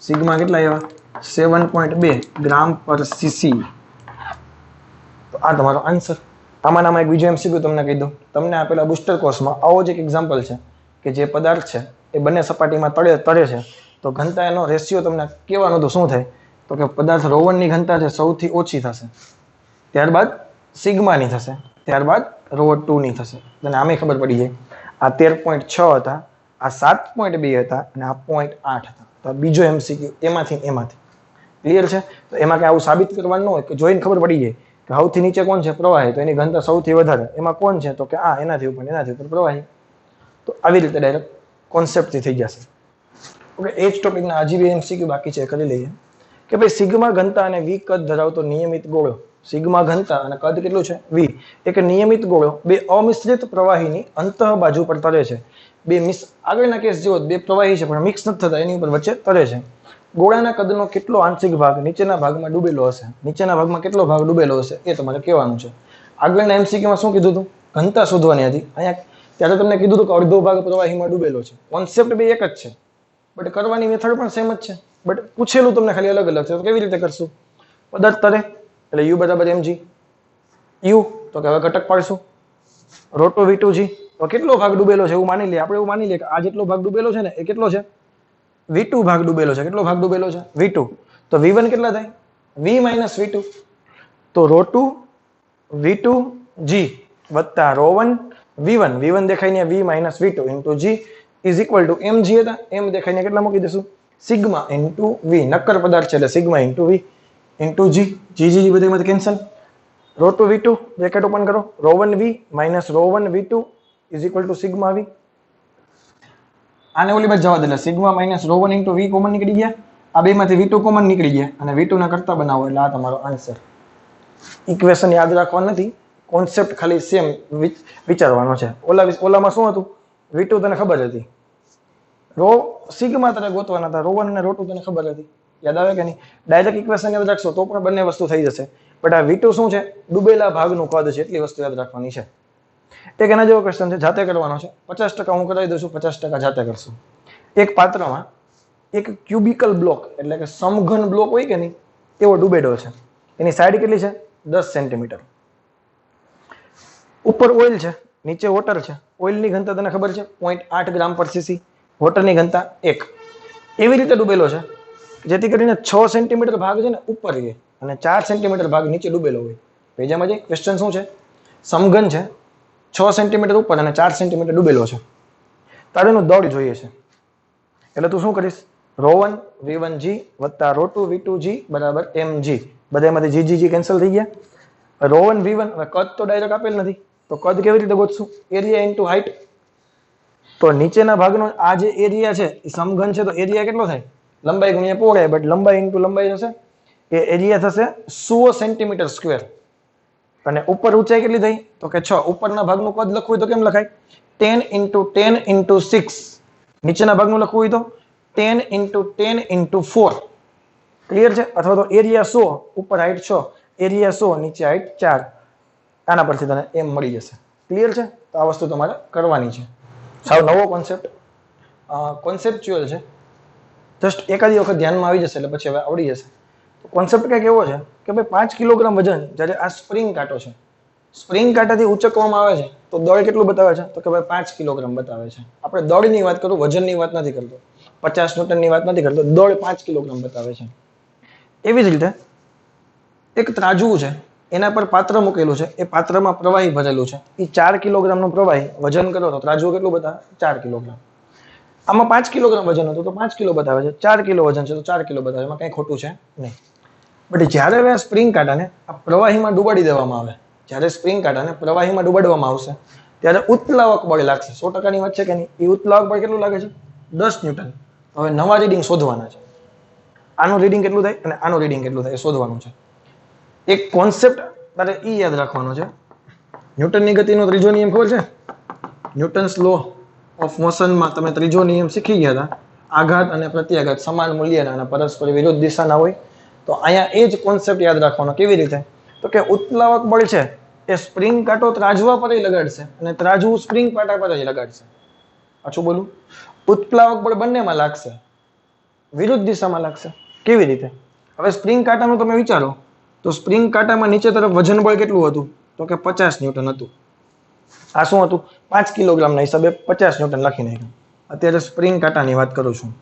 સિગ્મા કેટલા આવ્યા? 7.2 ગ્રામ પર સીસી. તો આ તમારો આન્સર. આમાંનામાં એક બીજો MCQ તમને કહી દઉં. તમને આપેલા બુસ્ટર કોર્સમાં આવો જ એક એક્ઝામ્પલ છે કે જે પદાર્થ છે એ બંને સપાટીમાં તરે છે તો ઘનતા એનો રેશિયો તમને કહેવાનું તો શું થાય? તો કે પદાર્થ ρ1 ની ઘનતા છે સૌથી ઓછી થશે, ત્યારબાદ સિગ્માની થશે, ત્યારબાદ ρ2 ની થશે. તને આમે ખબર પડી જાય આ 13.6 હતા, આ 7.2 હતા અને આ 0.8 હતા. તો બીજો MCQ એમાંથી ક્લિયર છે? તો એમાં કઈ આવું સાબિત કરવાનું ન હોય કે જોઈને ખબર પડી જાય કે સૌથી નીચે કોણ છે? પ્રવાહી. તો એની ઘનતા સૌથી વધારે. એમાં કોણ છે? તો કે આ એનાથી ઉપર પ્રવાહી. તો આવી રીતે ડાયરેક્ટ કોન્સેપ્ટથી થઈ જશે. ઓકે, એ જ ટોપિકના હજી બે MCQ બાકી છે, કરી લઈએ કે ભાઈ સિગ્મા ઘનતા અને v કદ ધરાવતો નિયમિત ગોળો. સિગ્મા ઘનતા અને કદ કેટલું છે? v. એક નિયમિત ગોળો બે અમિશ્રિત પ્રવાહીની અંતઃ બાજુ પર તરે છે. બે આગળના કેસ જેવો બે પ્રવાહી છે પણ મિક્સ નથી થતા, એની ઉપર વચ્ચે તરે છે. ગોળાના કદનો કેટલો આંશિક ભાગ નીચેના ભાગમાં ડૂબેલો હશે? નીચેના ભાગમાં કેટલો ભાગ ડૂબેલો હશે એ તમારે કહેવાનું છે. આગળના MCQમાં શું કીધું હતું? ઘનતા શોધવાની હતી. અહીંયા ત્યારે તમને કીધું હતું કે અડધો ભાગ પ્રવાહીમાં ડૂબેલો છે. કોન્સેપ્ટ બે એક જ છે બટ કરવાની મેથડ પણ સેમ જ છે, બટ પૂછેલું તમને ખાલી અલગ અલગ છે. તો કેવી રીતે કરશું? પદાર્થ તરે એટલે u બરાબર mg. u તો કે હવે ઘટક પાડશું રો2 v2g તો કેટલો ભાગ ડૂબેલો છે એવું માની લઈએ આપણે. એવું માની લઈએ કે આ જેટલો ભાગ ડૂબેલો છે ને એ કેટલો છે? v2 ભાગ ડૂબેલો છે. કેટલો ભાગ ડૂબેલો છે? v2. તો v1 કેટલા થાય? v minus v2. તો રો2 v2g વત્તા રો1 v1. v1 દેખાઈને v minus v2 into g is equal to mg હતા. m દેખાઈને કેટલા મૂકી દઈશું? Sigma into v. નક્કર પદાર્થ છે એટલે sigma into v into g. g બધેમાંથી cancel. Rho two v2 bracket open કરો. Rho one v minus rho one v2 is equal to sigma v. આને ઓલી બાજુ જવા દે એટલે sigma minus rho one into v common નીકળી ગયા. આ બેમાંથી v2 કોમન નીકળી ગયા અને v2 ના કરતા બનાવો એટલે આ તમારો આન્સર. ઇક્વેશન યાદ રાખવા નથી, કોન્સેપ્ટ ખાલી સેમ વિચારવાનો છે. ઓલામાં શું હતું? v2 તને ખબર હતી, રો સિગ્મા તને ગોતવાના હતા, રો1 અને રો2 તને ખબર હતી. યાદ આવે કે નહીં? ડાયરેક્ટ ઇક્વેશન યાદ રાખશો તો પણ બંને વસ્તુ થઈ જશે. બટ આ v2 શું છે? ડૂબેલા ભાગનું કદ છે, એટલી વસ્તુ યાદ રાખવાની છે. એક એના જેવો ક્વેશ્ચન છે, જાતે કરવાનો છે. 50% હું કરાવી દઉં છું, 50% જાતે કરશું. એક પાત્રમાં એક ક્યુબિકલ બ્લોક એટલે કે સમઘન બ્લોક હોય કે નહીં એવો ડૂબેલો છે. એની સાઈડ કેટલી છે? 10 સેન્ટીમીટર. ઉપર ઓઇલ છે, નીચે વોટર છે. ઓઇલની ઘનતા તને ખબર છે 0.8 ગ્રામ પર સીસી, વોટરની ઘનતા 1. એવી રીતે ડૂબેલો છે જેથી કરીને 6 સેન્ટીમીટર ભાગ છે ને ઉપર છે અને 4 સેન્ટીમીટર ભાગ નીચે ડૂબેલો હોય. પેજામાં જે ક્વેશ્ચન શું છે? સમઘન છે, 6 સેન્ટીમીટર ઉપર અને 4 સેન્ટીમીટર ડૂબેલો છે. તારે એનું દળ જોઈએ છે એટલે તું શું કરીશ? રો1 v1g વત્તા રો2 v2g બરાબર mg. બધામાંથી g કેન્સલ થઈ ગયા. રો1 v1 હવે કદ તો ડાયરેક્ટ આપેલ નથી તો કદ કેવી રીતે ગોતશું? Area into height. તો નીચેના ભાગનો આ જે એરિયા છે એ સમઘન છે તો એરિયા કેટલો થાય? લંબાઈ ગુણ્યા પહોળાઈ, બટ લંબાઈ ઇન્ટુ લંબાઈ થશે એ એરિયા થશે 100 સેન્ટીમીટર સ્ક્વેર. અને ઉપર ઊંચાઈ કેટલી થઈ? તો કે 6. ઉપરના ભાગનું કદ લખવું હોય તો કેમ લખાય? 10 ઇન્ટુ 10 ઇન્ટુ 6. નીચેના ભાગનું લખવું હોય તો 10 ઇન્ટુ 10 ઇન્ટુ 4. ક્લિયર છે? અથવા તો એરિયા 100, ઉપર હાઈટ 6, એરિયા 100, નીચે હાઈટ 4. આના પરથી તને એમ મળી જશે. ક્લિયર છે? તો આ વસ્તુ તમારે કરવાની છે. સાવ નવો કોન્સેપ્ટ, કોન્સેપ્ચ્યુઅલ છે. જસ્ટ એકાદી વખત ધ્યાનમાં આવી જશે એટલે પછી હવે આવડી જશે. કોન્સેપ્ટ કંઈક એવો છે કે ભાઈ 5 કિલોગ્રામ વજન જ્યારે આ સ્પ્રિંગ કાંટો છે, સ્પ્રિંગ કાંટાથી ઉચકવામાં આવે છે તો દળ કેટલું બતાવે છે? તો કે ભાઈ 5 કિલોગ્રામ બતાવે છે. આપણે દળની વાત કરું, વજનની વાત નથી કરતો, 50 ન્યૂટનની વાત નથી કરતો, દળ 5 કિલોગ્રામ બતાવે છે. એવી જ રીતે એક ત્રાજવું છે, એના પર પાત્ર મૂકેલું છે, એ પાત્રમાં પ્રવાહી ભરેલું છે. એ 4 કિલોગ્રામનું પ્રવાહી વજન કરો તો ત્રાજવું કેટલું બતાવે? 4 કિલોગ્રામ. આમાં 5 કિલોગ્રામ વજન હતું તો 5 કિલો બતાવે છે. 4 કિલો વજન છે તો 4 કિલો બતાવે છે. એમાં કંઈ ખોટું છે નહીં. બટ જ્યારે હવે આ સ્પ્રિંગ કાંટાને આ પ્રવાહીમાં ડૂબાડી દેવામાં આવે, જ્યારે સ્પ્રિંગ કાંટાને પ્રવાહીમાં ડૂબાડવામાં આવશે ત્યારે ઉત્પ્લાવક બળ લાગશે. 100%ની વાત છે કે નહીં? એ ઉત્પ્લાવક બળ કેટલું લાગે છે? 10 ન્યૂટન. હવે નવા રીડિંગ શોધવાના છે. આનું રીડિંગ કેટલું થાય અને આનું રીડિંગ કેટલું થાય એ શોધવાનું છે. એક કોન્સેપ્ટ તારે એ યાદ રાખવાનો છે. ન્યૂટનની ગતિનો ત્રીજો નિયમ ખબર છે? ન્યૂટન્સ લો ઓફ મોશનમાં તમે ત્રીજો નિયમ શીખી ગયા હતા. આઘાત અને પ્રત્યાઘાત સમાન મૂલ્યના અને પરસ્પર વિરુદ્ધ દિશાના હોય. તો અહીંયા એ જ કોન્સેપ્ટ યાદ રાખવાનો. કેવી રીતે? તો કે ઉત્પ્લાવક બળ છે એ સ્પ્રિંગ કાંટો ત્રાજવા પર લગાડશે અને ત્રાજવું સ્પ્રિંગ કાંટા પર જ લગાડશે. પાછું બોલું, ઉત્પ્લાવક બળ બંનેમાં લાગશે, વિરુદ્ધ દિશામાં લાગશે. કેવી રીતે? હવે સ્પ્રિંગ કાંટાનું તમે વિચારો તો સ્પ્રિંગ કાંટામાં નીચે તરફ વજન બળ કેટલું હતું? તો કે 50 ન્યૂટન હતું. આ શું હતું? 5 કિલોગ્રામના હિસાબે 50 ન્યૂટન લખી નાખ્યું. અત્યારે સ્પ્રિંગ કાંટાની વાત કરું છું.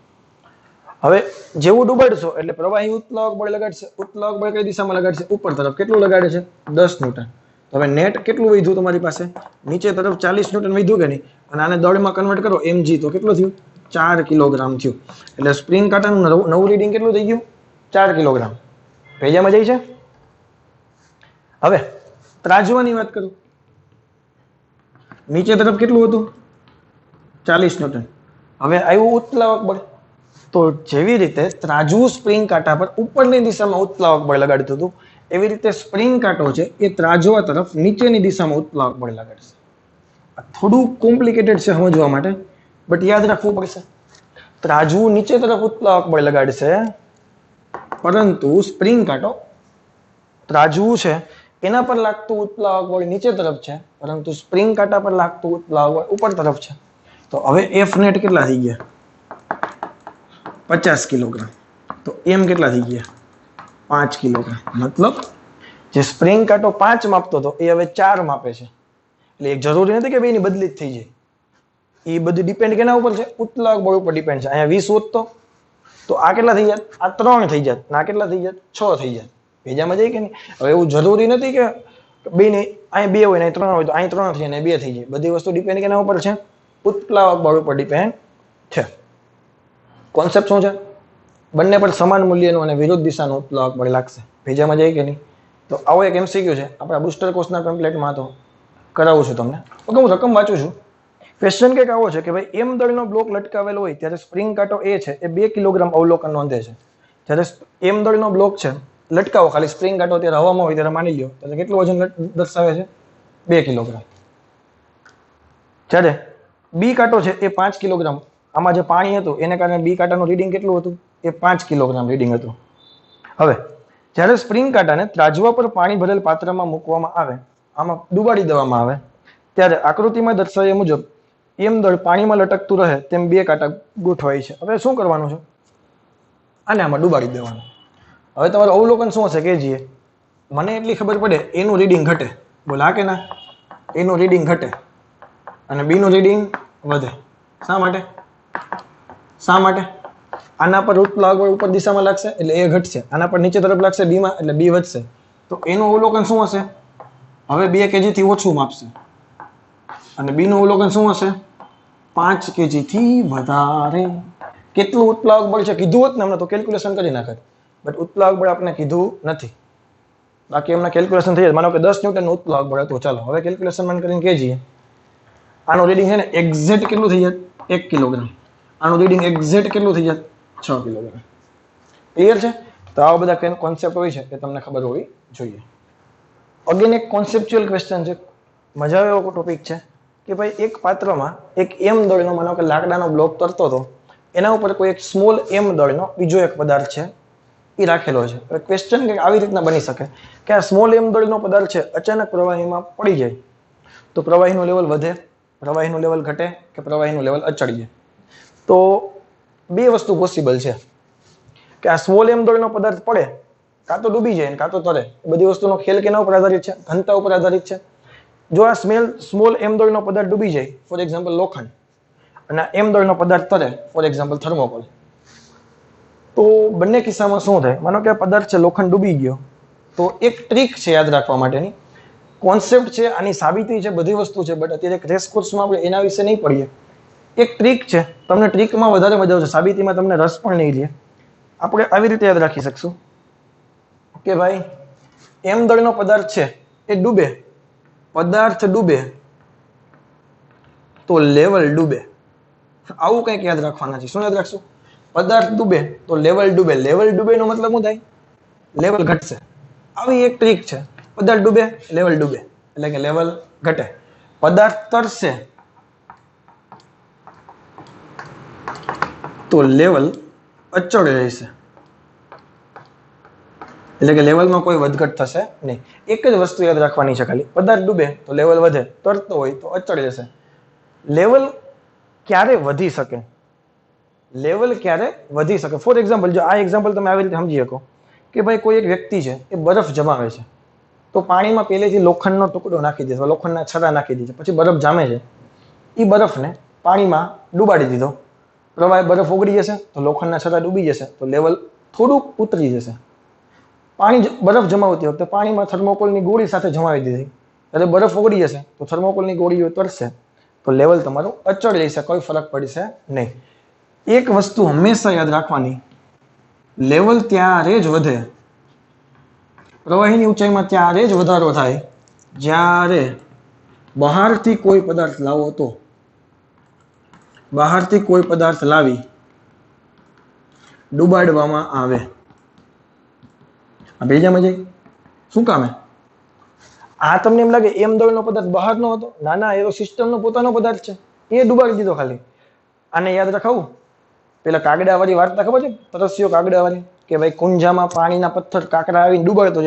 હવે જેવું ડૂબાડશો એટલે પ્રવાહી ઉત્પ્લાવક બળ લગાડશે. ઉત્પ્લાવક બળ કઈ દિશામાં લગાડશે? ઉપર તરફ. કેટલું લગાડે છે? 10 ન્યૂટન. હવે નેટ કેટલું વધ્યું તમારી પાસે? નીચે તરફ 40 ન્યૂટન વધ્યું કે નહીં? અને આને દળમાં કન્વર્ટ કરો mg તો કેટલું થયું? 4 કિલોગ્રામ થયું. એટલે સ્પ્રિંગ કાંટાનું નવું રીડિંગ કેટલું થઈ ગયું? 4 કિલોગ્રામ. ભેજામાં જાય છે? હવે ત્રાજવાની વાત કરું, નીચે તરફ કેટલું હતું? 40 ન્યૂટન. હવે આવ્યું ઉત્પ્લાવક બળ. તો જેવી રીતે ત્રાજવું સ્પ્રિંગ કાંટા પર ઉપરની દિશામાં ઉત્પ્લાવક બળ લગાડતું હતું એવી રીતે સ્પ્રિંગ કાંટો છે એ ત્રાજવા તરફ નીચેની દિશામાં ઉત્પ્લાવક બળ લગાડશે. આ થોડું કોમ્પ્લિકેટેડ છે સમજવા માટે, બટ યાદ રાખવું પડશે. ત્રાજવું નીચે તરફ ઉત્પ્લાવક બળ લગાડશે પરંતુ સ્પ્રિંગ કાંટો ત્રાજવું છે એના પર લાગતું ઉત્પ્લાવક બળ નીચે તરફ છે પરંતુ સ્પ્રિંગ કાંટા પર લાગતું ઉત્પ્લાવક બળ ઉપર તરફ છે. તો હવે એફ નેટ કેટલા થઈ ગયા? 50 કિલોગ્રામ. તો એમ કેટલા થઈ ગયા? 5 કિલોગ્રામ. મતલબ જે સ્પ્રિંગ કાંટો 5 માપતો હતો એ હવે 4 માપે છે. એટલે એક જરૂરી નથી કે બેની બદલી જ થઈ જાય. એ બધું ડિપેન્ડ કેના ઉપર છે? ઉત્પ્લાવક બળ ઉપર ડિપેન્ડ છે. અહીંયા 20 હોત તો આ કેટલા થઈ જાત? આ 3 થઈ જાત. આ કેટલા થઈ જાત? 6 થઈ જાત. ભેજામાં જાય કે નહીં? હવે એવું જરૂરી નથી કે બેને અહીં 2 હોય ને 3 હોય તો અહીં 3 થઈ જાય ને 2 થઈ જાય. બધી વસ્તુ ડિપેન્ડ કેના ઉપર છે? ઉત્પ્લાવક બળ ઉપર ડિપેન્ડ છે. કોન્સેપ્ટ શું છે? બંને પર સમાન મૂલ્યનું અને વિરુદ્ધ દિશાનું ઉત્પ્લાવક બળ લાગશે. ભેજામાં જાય કે નહીં? તો આવો એક MCQ છે આપણા બુસ્ટર કોર્સના ટેમ્પલેટમાં, તો કરાવું છું તમને. ઓકે, હું રકમ વાંચું છું. ક્વેશ્ચન કંઈક આવો છે કે ભાઈ એમ દળનો બ્લોક લટકાવેલો હોય ત્યારે સ્પ્રિંગ કાંટો એ છે એ 2 કિલોગ્રામ અવલોકન નોંધે છે. જ્યારે એમ દળનો બ્લોક છે લટકાવો, ખાલી સ્પ્રિંગ કાંટો ત્યારે હવામાં હોય ત્યારે માની લ્યો, ત્યારે કેટલું વજન દર્શાવે છે? 2 કિલોગ્રામ. જ્યારે બી કાંટો છે એ 5 કિલોગ્રામ, આમાં જે પાણી હતું એને કારણે બી કાંટાનું રીડિંગ કેટલું હતું? એ 5 કિલોગ્રામ રીડિંગ હતું. હવે જ્યારે સ્પ્રિંગ કાંટાને ત્રાજવા પર પાણી ભરેલ પાત્રમાં મૂકવામાં આવે, આમાં ડુબાડી દેવામાં આવે, ત્યારે આકૃતિમાં દર્શાવ્યા મુજબ એમ દળ પાણીમાં લટકતું રહે તેમ 2 કાંટા ગોઠવાય છે. હવે શું કરવાનું છે? આને આમાં ડુબાડી દેવાનું. હવે તમારું અવલોકન શું હશે કહેજીએ? મને એટલી ખબર પડે એનું રીડિંગ ઘટે. બોલ હા કે ના? એનું રીડિંગ ઘટે અને બીનું રીડિંગ વધે. શા માટે? શા માટે? આના પર ઉત્પ્લાવક બળ ઉપર દિશામાં લાગશે એટલે એ ઘટશે, આના પર નીચે તરફ લાગશે બીમાં એટલે બી વધશે. તો એનું અવલોકન શું હશે? હવે 2 kg થી ઓછું માપશે અને બીનું અવલોકન શું હશે? 5 kg થી વધારે. કેટલું ઉત્પ્લાવક બળ છે કીધું હોત ને હમણાં તો કેલ્ક્યુલેશન કરી નાખત, બટ ઉત્પ્લાવક બળ આપણે કીધું નથી. બાકી એમના કેલ્ક્યુલેશન થઈ જાય. માનો કે 10 ન્યૂટન ઉત્પ્લાવક બળ હતું, ચાલો હવે કેલ્ક્યુલેશન માં કરીને કહેજીએ. આનું રીડિંગ છે ને એક્ઝેક્ટ કેટલું થઈ જાય? 1 કિલોગ્રામ. આનું રીડિંગ એક્ઝેક્ટ કેટલું થઈ જાય? 6 કિલોગ્રામ. ક્લિયર છે? તો આવા બધા કોન્સેપ્ટ હોય છે એ તમને ખબર હોવી જોઈએ. અગેન એક કોન્સેપ્ચ્યુઅલ ક્વેશ્ચન છે, મજા આવે એવો ટોપિક છે કે ભાઈ એક પાત્રમાં એક એમ દળનો, માનો કે લાકડાનો બ્લોક તરતો હતો, એના ઉપર કોઈ એક સ્મોલ એમ દળનો બીજો એક પદાર્થ છે એ રાખેલો છે. હવે ક્વેશ્ચન કંઈક આવી રીતના બની શકે કે આ સ્મોલ એમ દળનો પદાર્થ છે અચાનક પ્રવાહીમાં પડી જાય તો પ્રવાહીનું લેવલ વધે, પ્રવાહીનું લેવલ ઘટે કે પ્રવાહીનું લેવલ અચળ જાય? તો બે વસ્તુ પોસિબલ છે કે આ સ્મોલ એમ દળનો પદાર્થ પડે, કાં તો ડૂબી જાય કાં તો તરે. બધી વસ્તુનો ખેલ કેના ઉપર આધારિત છે? ઘનતા ઉપર આધારિત છે. જો આ સ્મોલ એમ દળનો પદાર્થ ડૂબી જાય, ફોર એક્ઝામ્પલ લોખંડ, અને એમ દળનો પદાર્થ તરે, ફોર એક્ઝામ્પલ થર્મોકોલ, તો બંને કિસ્સામાં શું થાય? માનો કે આ પદાર્થ છે લોખંડ ડૂબી ગયો, તો એક ટ્રીક છે યાદ રાખવા માટેની, કોન્સેપ્ટ છે, આની સાબિતી છે, બધી વસ્તુ છે, બટ અત્યારે રેસ કોર્સમાં આપણે એના વિશે નહીં પડીએ. એક ટ્રીક છે, તમને ટ્રીકમાં વધારે મજા આવશે, સાબિતીમાં તમને રસ પણ નહીં લે. આપણે આવી રીતે યાદ રાખી શકશું કે ભાઈ એમ દળનો પદાર્થ છે એ ડૂબે, પદાર્થ ડૂબે તો લેવલ ડૂબે. આવું કંઈક યાદ રાખવાના છે. શું યાદ રાખશું? પદાર્થ ડૂબે તો લેવલ ડૂબે. લેવલ ડૂબે નો મતલબ શું થાય? લેવલ ઘટશે. આવી એક ટ્રીક છે. પદાર્થ ડૂબે, લેવલ ડૂબે, એટલે કે લેવલ ઘટે. પદાર્થ તરશે તો લેવલ અચળ રહેશે, એટલે કે લેવલમાં કોઈ વધઘટ થશે નહીં. એક જ વસ્તુ યાદ રાખવાની છે ખાલી, પદાર્થ ડૂબે તો લેવલ વધે, તરતો હોય તો અચળ રહેશે. લેવલ ક્યારે વધી શકે? લેવલ ક્યારે વધી શકે? ફોર એક્ઝામ્પલ, જો આ એક્ઝામ્પલ તમે આવી રીતે સમજી શકો કે ભાઈ કોઈ એક વ્યક્તિ છે એ બરફ જમાવે છે, તો પાણીમાં પહેલેથી લોખંડનો ટુકડો નાખી દે, લોખંડના છરા નાખી દે છે, પછી બરફ જામે છે, એ બરફને પાણીમાં ડૂબાડી દીધો, પ્રવાહ બરફ ઓગળી જશે તો લોખંડના છરા ડૂબી જશે, તો લેવલ થોડુંક ઉતરી જશે. પાણી બરફ જમાવતી વખતે પાણીમાં થર્મોકોલની ગોળી સાથે જમાવી દીધી, એટલે બરફ ઓગળી જશે તો થર્મોકોલની ગોળીઓ તરશે, તો લેવલ તમારું અચળ રહેશે, કોઈ ફરક પડશે નહીં. એક વસ્તુ હંમેશા યાદ રાખવાની, લેવલ ત્યારે જ વધે, પ્રવાહીની ઊંચાઈમાં ત્યારે જ વધારો થાય જ્યારે બહારથી કોઈ પદાર્થ લાવો તો. બહારથી કોઈ પદાર્થ લાવી ડુબાડવામાં આવે. આ ભેજામાં જાય શું કામે? આ તમને એમ લાગે એમ દળનો પદાર્થ બહારનો હતો? ના ના, એ સિસ્ટમનો પોતાનો પદાર્થ છે, એ ડુબાડી દીધો ખાલી. આને યાદ રખાવું, પેલા કાગડાવાળી વાર્તા ખબર છે? તરસ્યો કાગડાવાળી, કે ભાઈ કુંજામાં પાણીના પથ્થર કાંકરા આવીને ડુબાડતો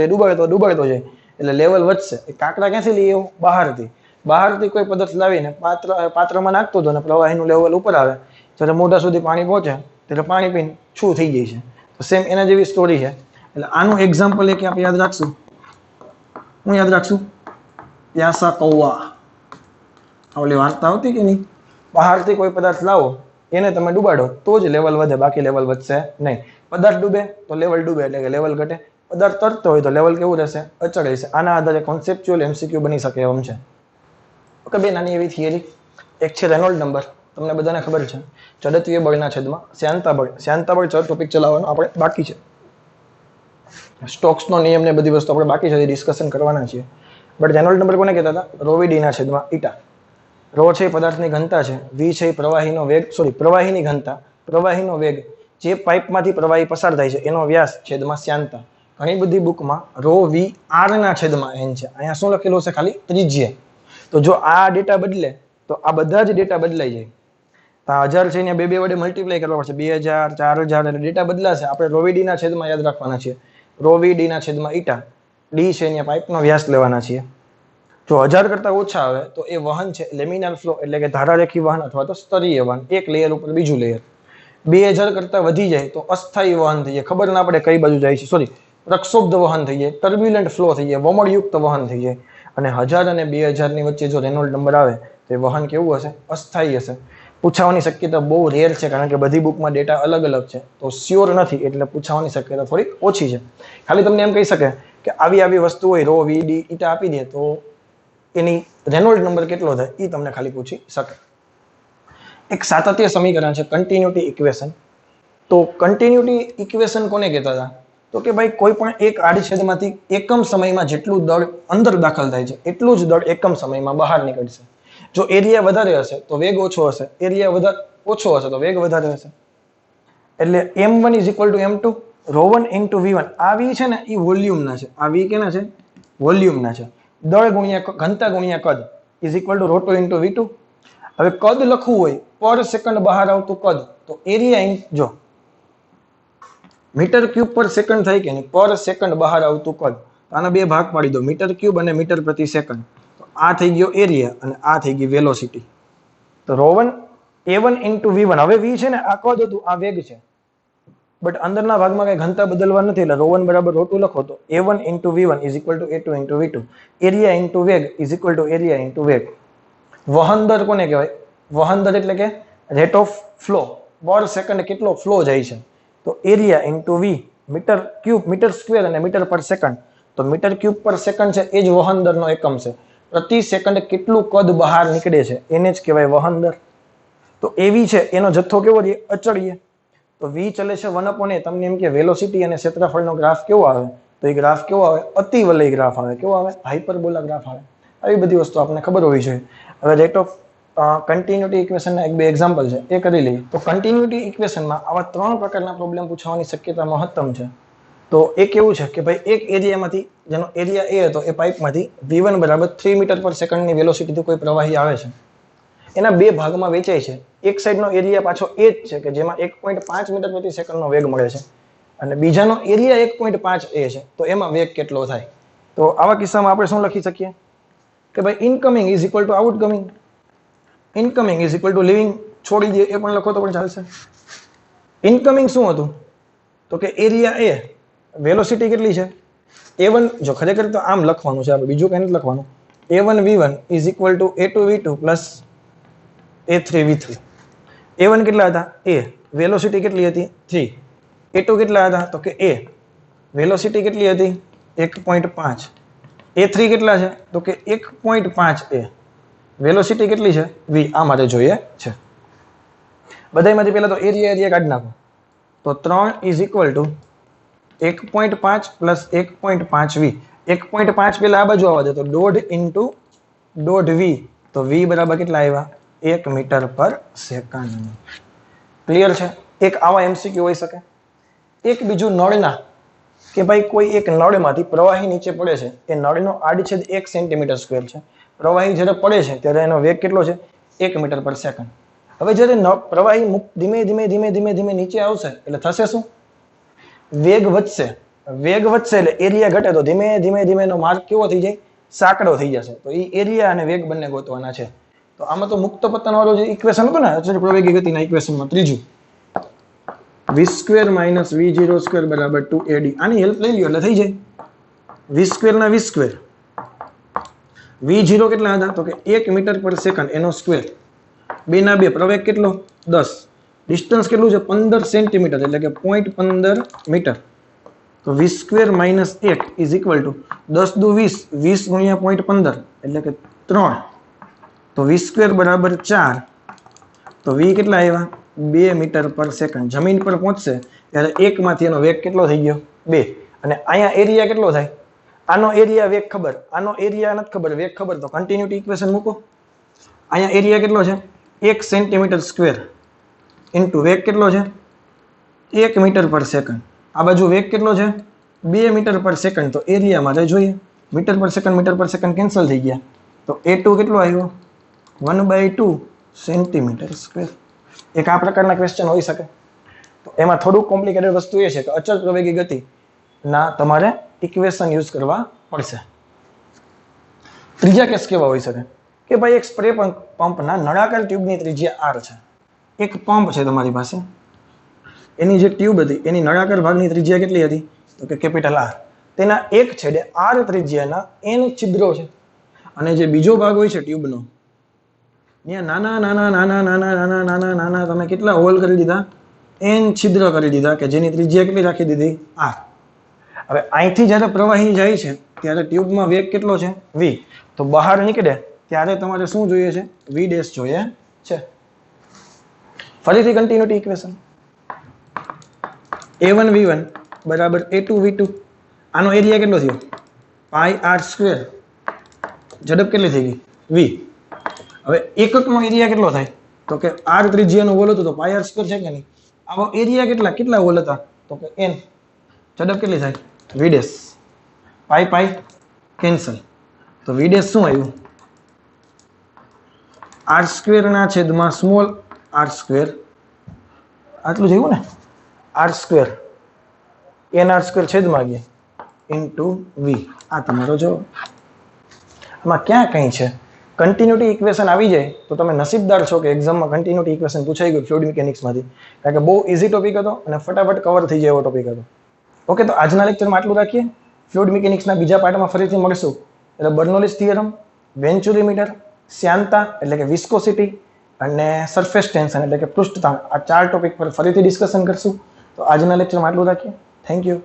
જાય, એટલે લેવલ વધશે. એ કાંકરા ક્યાંથી લઈ આવ્યો? બહારથી. બહારથી કોઈ પદાર્થ લાવીને પાત્રમાં નાખતો હતો અને પ્રવાહીનું લેવલ ઉપર આવે, જ્યારે મોઢા સુધી પાણી પહોંચે ત્યારે પાણી પીને છું થઈ જાય છે. તો સેમ એના જેવી સ્ટોરી છે. એટલે આનું એક્ઝામ્પલ એક આપણે યાદ રાખશું. હું યાદ રાખશું? પ્યાસા કૌવા. ઓલી વાર્તા આવતી કે નહીં, બહારથી કોઈ પદાર્થ લાવો એને તમે ડૂબાડો તો જ લેવલ વધે, બાકી લેવલ વધશે નહીં. પદાર્થ ડૂબે તો લેવલ ડૂબે એટલે કે લેવલ ઘટે. પદાર્થ તરતો હોય તો લેવલ કેવું રહેશે? અચળ રહેશે. આના આધારે કોન્સેપ્ચ્યુઅલ એમસીક્યુ બની શકે એમ છે. ઓકે, બે નાની એવી થિયરી. એક છે રેનોલ્ડ નંબર, તમને બધાને ખબર છે, જડત્વીય બળના છેદમાં શ્યાનતા બળ. શ્યાનતા બળ ટોપિક ચલાવવાનો આપણે બાકી છે. સ્ટોક્સનો નિયમ ને બધી વસ્તુ આપણે બાકી છે, ડિસ્કશન કરવાના છીએ. બટ રેનોલ્ડ નંબર કોને કહેતા હતા? રો વી ડીના છેદમાં ઈટા. રો છે પદાર્થની ઘનતા છે, વી છે પ્રવાહીનો વેગ, પ્રવાહીની ઘનતા, પ્રવાહીનો વેગ, જે પાઇપમાંથી પ્રવાહી પસાર થાય છે એનો વ્યાસ છેદમાં શ્યાનતા. ઘણી બધી બુકમાં રો વી આર ના છેદમાં એન છે. અહીંયા શું લખેલું છે? ખાલી ત્રિજ્યા. તો જો આ ડેટા બદલે તો આ બધા જ ડેટા બદલાઈ જાય. આ 1000 છે અહીંયા બે વડે મલ્ટીપ્લાય કરવા પડશે, 2000, 4000 એટલે ડેટા બદલાશે. આપણે રો વી ડી ના છેદમાં યાદ રાખવાના છીએ. રો વી ડી ના છેદમાં ઈટા. ડી છે અહીંયા પાઇપનો વ્યાસ લેવાના છીએ. જો 1000 કરતા ઓછા આવે તો એ વહન છે લેમિનાર ફ્લો, એટલે કે ધારારેખી વહન અથવા તો સ્તરીય વહન, એક લેયર ઉપર બીજું લેયર. 2000 કરતા વધી જાય તો અસ્થાયી વહન થઈ જાય, ખબર ના પડે કઈ બાજુ જાય છે, પ્રક્ષોબ્ધ વહન થઈ જાય, ટર્બ્યુલન્ટ ફ્લો થઈ જાય, વમળયુક્ત વહન થઈ જાય. અને 1000 અને 2000 ની વચ્ચે જો રેનોલ્ડ નંબર આવે તો એ વહન કેવું હશે? અસ્થાયી હશે. પૂછાવાની શક્યતા બહુ રેર છે, કારણ કે બધી બુકમાં ડેટા અલગ અલગ છે, તો શ્યોર નથી, એટલે પૂછાવાની શક્યતા થોડી ઓછી છે. ખાલી તમને એમ કહી શકે કે આવી વસ્તુ હોય, રો વી ડી ઈટા આપી દે તો એની રેનોલ્ડ નંબર કેટલો થાય એ તમને ખાલી પૂછી શકે. એક સાતત્ય સમીકરણ છે, કન્ટિન્યુટી ઇક્વેશન. તો કન્ટિન્યુટી ઇક્વેશન કોને કહેતા હતા? તો કે ભાઈ કોઈ પણ એક આડછેદમાંથી એકમ સમયમાં જેટલું દળ અંદર દાખલ થાય છે એટલું જ દળ એકમ સમયમાં બહાર નીકળશે. જો એરિયા વધારે હશે તો વેગ ઓછો હશે, એરિયા વધારે ઓછો હશે તો વેગ વધારે હશે. એટલે m1 = m2 ρ1 × v1. આ v છે ને એ વોલ્યુમના છે, આ v કેના છે? વોલ્યુમના છે. દળ ગુણ્યા ઘનતા ગુણ્યા કદ = ρ2 × v2. હવે કદ લખવું હોય પર સેકન્ડ બહાર આવતું કદ, તો એરિયા જો મીટર ક્યુબ પર સેકન્ડ થાય કે નહીં, પર સેકન્ડ બહાર આવતું કદ. આના બે ભાગ પાડી દો, મીટર ક્યુબ અને મીટર પ્રતિ સેકન્ડ. તો આ થઈ ગયો એરિયા અને આ થઈ ગઈ વેલોસિટી. તો ρ1 a1 × v1. હવે v છે ને આ કદ હતું, આ વેગ છે, બટ અંદરના ભાગમાં કઈ ઘનતા બદલવા નથી, એટલે ρ1 = ρ2 લખો તો a1 × v1 = a2 × v2. Area × વેગ એરિયા × વેગ. વહન દર કોને કહેવાય? વહન દર એટલે કે રેટ ઓફ ફ્લો, પર સેકન્ડ કેટલો ફ્લો જાય છે. તો area × v, metre cube, metre square અને મીટર પર સેકન્ડ. તો મીટર ક્યુબ પર સેકન્ડ છે એ જ વહન દરનો એકમ છે. પ્રતિ સેકન્ડ કેટલું કદ બહાર નીકળે છે એને જ કહેવાય વહન દર. તો એવી છે એનો જથ્થો કેવો રહે? અચળીય. તો v ચલે છે 1/a. તમને એમ કે વેલોસિટી અને ક્ષેત્રફળનો ગ્રાફ કેવો આવે? તો એ ગ્રાફ કેવો આવે? અતિવલય ગ્રાફ આવે. કેવો આવે? હાઇપરબોલા ગ્રાફ આવે. આવી બધી વસ્તુ આપણને ખબર હોવી જોઈએ. હવે રેટ ઓફ કન્ટિન્યુટી ઇક્વેશનના એક બે એક્ઝામ્પલ છે, એ કરી લઈએ. તો કન્ટિન્યુટી ઇક્વેશનમાં આવા 3 પ્રકારના પ્રોબ્લેમ પૂછવાની શક્યતા મહત્તમ છે. તો એક એવું છે કે ભાઈ એક એરિયામાંથી, જેનો એરિયા એ હતો, એ પાઇપમાંથી v1 = 3 મીટર પર સેકન્ડની વેલોસિટીથી કોઈ પ્રવાહી આવે છે. એના બે ભાગમાં વેચાય છે. એક સાઈડનો એરિયા પાછો એ જ છે કે જેમાં 1.5 મીટર પ્રતિ સેકન્ડનો વેગ મળે છે, અને બીજાનો એરિયા 1.5 એ છે, તો એમાં વેગ કેટલો થાય? તો આવા કિસ્સામાં આપણે શું લખી શકીએ કે ભાઈ ઇનકમિંગ = આઉટગોઈંગ. Incoming = living. છોડી દઈએ એ પણ લખો તો પણ ચાલશે. ઇનકમિંગ શું હતું? તો કે એરિયા એ, વેલોસિટી કેટલી છે? a1. જો ખરેખર તો આમ લખવાનું છે, આપણે બીજું કંઈ નથી લખવાનું. a1 v1 = a2 v2 + a3 v3. a1 કેટલા હતા? a. વેલોસિટી કેટલી હતી? 3. a2 કેટલા હતા? તો કે a. વેલોસિટી કેટલી હતી? 1.5. a3 કેટલા છે? તો કે 1.5 a. વેલોસિટી કેટલી છે? v. આ મારે જોઈએ છે. બધાયમાંથી પહેલા તો એરિયા કાઢી નાખો. તો 3 = 1.5 + 1.5 v. 1.5 પહેલા આ બાજુ આવવા દે તો 1.5 × 1.5 v. તો v બરાબર કેટલા આવ્યા? 1 મીટર પર સેકન્ડ. ક્લિયર છે? એક આવા એમસીક્યુ હોઈ શકે. એક બીજું નળના, કે ભાઈ કોઈ એક નળમાંથી પ્રવાહી નીચે પડે છે, એ નળનો આડછેદ 1 સેન્ટીમીટર સ્ક્વેર છે. પ્રવાહી જ્યારે પડે છે ત્યારે એનો વેગ કેટલો છે? 1 મીટર પર સેકન્ડ. હવે જ્યારે પ્રવાહી ધીમે ધીમે નીચે આવશે એટલે થશે શું? વેગ વધશે. વેગ વધશે એટલે એરિયા ઘટે, તો ધીમે ધીમે એનો માર્ગ કેવો થઈ જાય? સાંકડો થઈ જશે. તો એ એરિયા અને વેગ બંને ગોતવાના છે. તો આમાં તો મુક્ત પતન વાળું જે ઇક્વેશન હતું ને અચળ પ્રવેગી ગતિના ઇક્વેશનમાં, ત્રીજું v² - v02 = 2ad. આની હેલ્પ લઈ લ્યો એટલે થઈ જાય. v² ના v². V0 કેટલા હતા તો કે 1 મીટર પર સેકન્ડ એનો સ્ક્વેર 2 ના 2 પ્રવેગ કેટલો 10 ડિસ્ટન્સ કેટલું છે 15 સેન્ટીમીટર એટલે કે 0.15 મીટર તો v square minus 1 is equal two 10 દુ 20 20 ગુણ્યા 0.15 એટલે કે 3 તો v સ્ક્વેર બરાબર 4 તો v કેટલા આવ્યા 2 મીટર પર સેકન્ડ જમીન પર પહોંચશે ત્યારે 1 માંથી એનો વેગ કેટલો થઈ ગયો 2 અને અહીંયા એરિયા કેટલો થાય આનો એરિયા વેગ ખબર આનો એરિયા નથી ખબર વેગ ખબર તો કન્ટિન્યુટી ઇક્વેશન મૂકો અહીંયા એરિયા કેટલો છે 1 સેન્ટીમીટર સ્ક્વેર ઇન્ટુ વેગ કેટલો છે 1 મીટર પર સેકન્ડ આ બાજુ વેગ કેટલો છે 2 મીટર પર સેકન્ડ તો એરિયા મારે જોઈએ મીટર પર સેકન્ડ કેન્સલ થઈ ગયા તો a2 કેટલો આવ્યો 1/2 સેન્ટીમીટર સ્ક્વેર એક આ પ્રકારના ક્વેશ્ચન હોઈ શકે તો એમાં થોડું કોમ્પ્લિકેટેડ વસ્તુ એ છે કે અચળ પ્રવેગી ગતિ ના તમારે ઇક્વેશન યુઝ કરવા પડશે ત્રીજા કેસ કેવા હોઈ શકે કે ભાઈ એક સ્પ્રે પંપના નળાકાર ટ્યુબની ત્રિજ્યા r છે એક પંપ છે તમારી પાસે એની જે ટ્યુબ હતી એની નળાકાર ભાગની ત્રિજ્યા કેટલી હતી તો કે કેપિટલ R તેના એક છેડે r ત્રિજ્યાના n છિદ્રો છે અને જે બીજો ભાગ હોય છે ટ્યુબનો ત્યાં નાના તમે કેટલા હોલ કરી દીધા n છિદ્ર કરી દીધા કે જેની ત્રિજ્યા કેટલી રાખી દીધી r હવે અહીંથી જ્યારે પ્રવાહી જાય છે ત્યારે ટ્યુબમાં વેગ કેટલો છે v તો બહાર નીકળે ત્યારે તમારે શું જોઈએ છે v ડેશ જોઈએ છે ફરીથી કન્ટિન્યુટી ઇક્વેશન a1 v1 બરાબર a2 v2 આનો એરિયા કેટલો થયો પાઈ r સ્ક્વેર ઝડપ કેટલી થઈ ગઈ v હવે એકકનો એરિયા કેટલો થાય તો કે r ત્રિજ્યાનો હોલ હતો તો પાઈ r સ્ક્વેર છે કે નહીં આવો એરિયા કેટલા હોલ હતા તો કે n ઝડપ કેટલી થાય v ડેશ પાઈ કેન્સલ તો v ડેશ શું આવ્યું r સ્ક્વેર ના છેદમાં સ્મોલ r સ્ક્વેર આટલું થયું ને r સ્ક્વેર nr સ્ક્વેર છેદમાં ગયા ઇન્ટુ v આ તમારો જવાબ આમાં ક્યાં કંઈ છે કન્ટિન્યુટી ઇક્વેશન આવી જાય તો તમે નસીબદાર છો કે એક્ઝામમાં કન્ટિન્યુટી ઇક્વેશન પૂછાઈ ગયું ફ્લુઇડ મિકેનિક્સમાંથી કારણ કે બહુ ઇઝી ટોપિક હતો અને ફટાફટ કવર થઈ જાય એવો ટોપિક હતો ઓકે તો આજના લેક્ચરમાં આટલું રાખીએ ફ્લુઇડ મિકેનિક્સના બીજા પાર્ટમાં ફરીથી મળશું એટલે બર્નોલીસ થિયરમ વેન્ચુરી મીટર શ્યાનતા એટલે કે વિસ્કોસિટી અને સરફેસ ટેન્શન એટલે કે પૃષ્ઠતાણ આ 4 ટોપિક પર ફરીથી ડિસ્કશન કરશું તો આજના લેક્ચરમાં આટલું રાખીએ થેન્ક યુ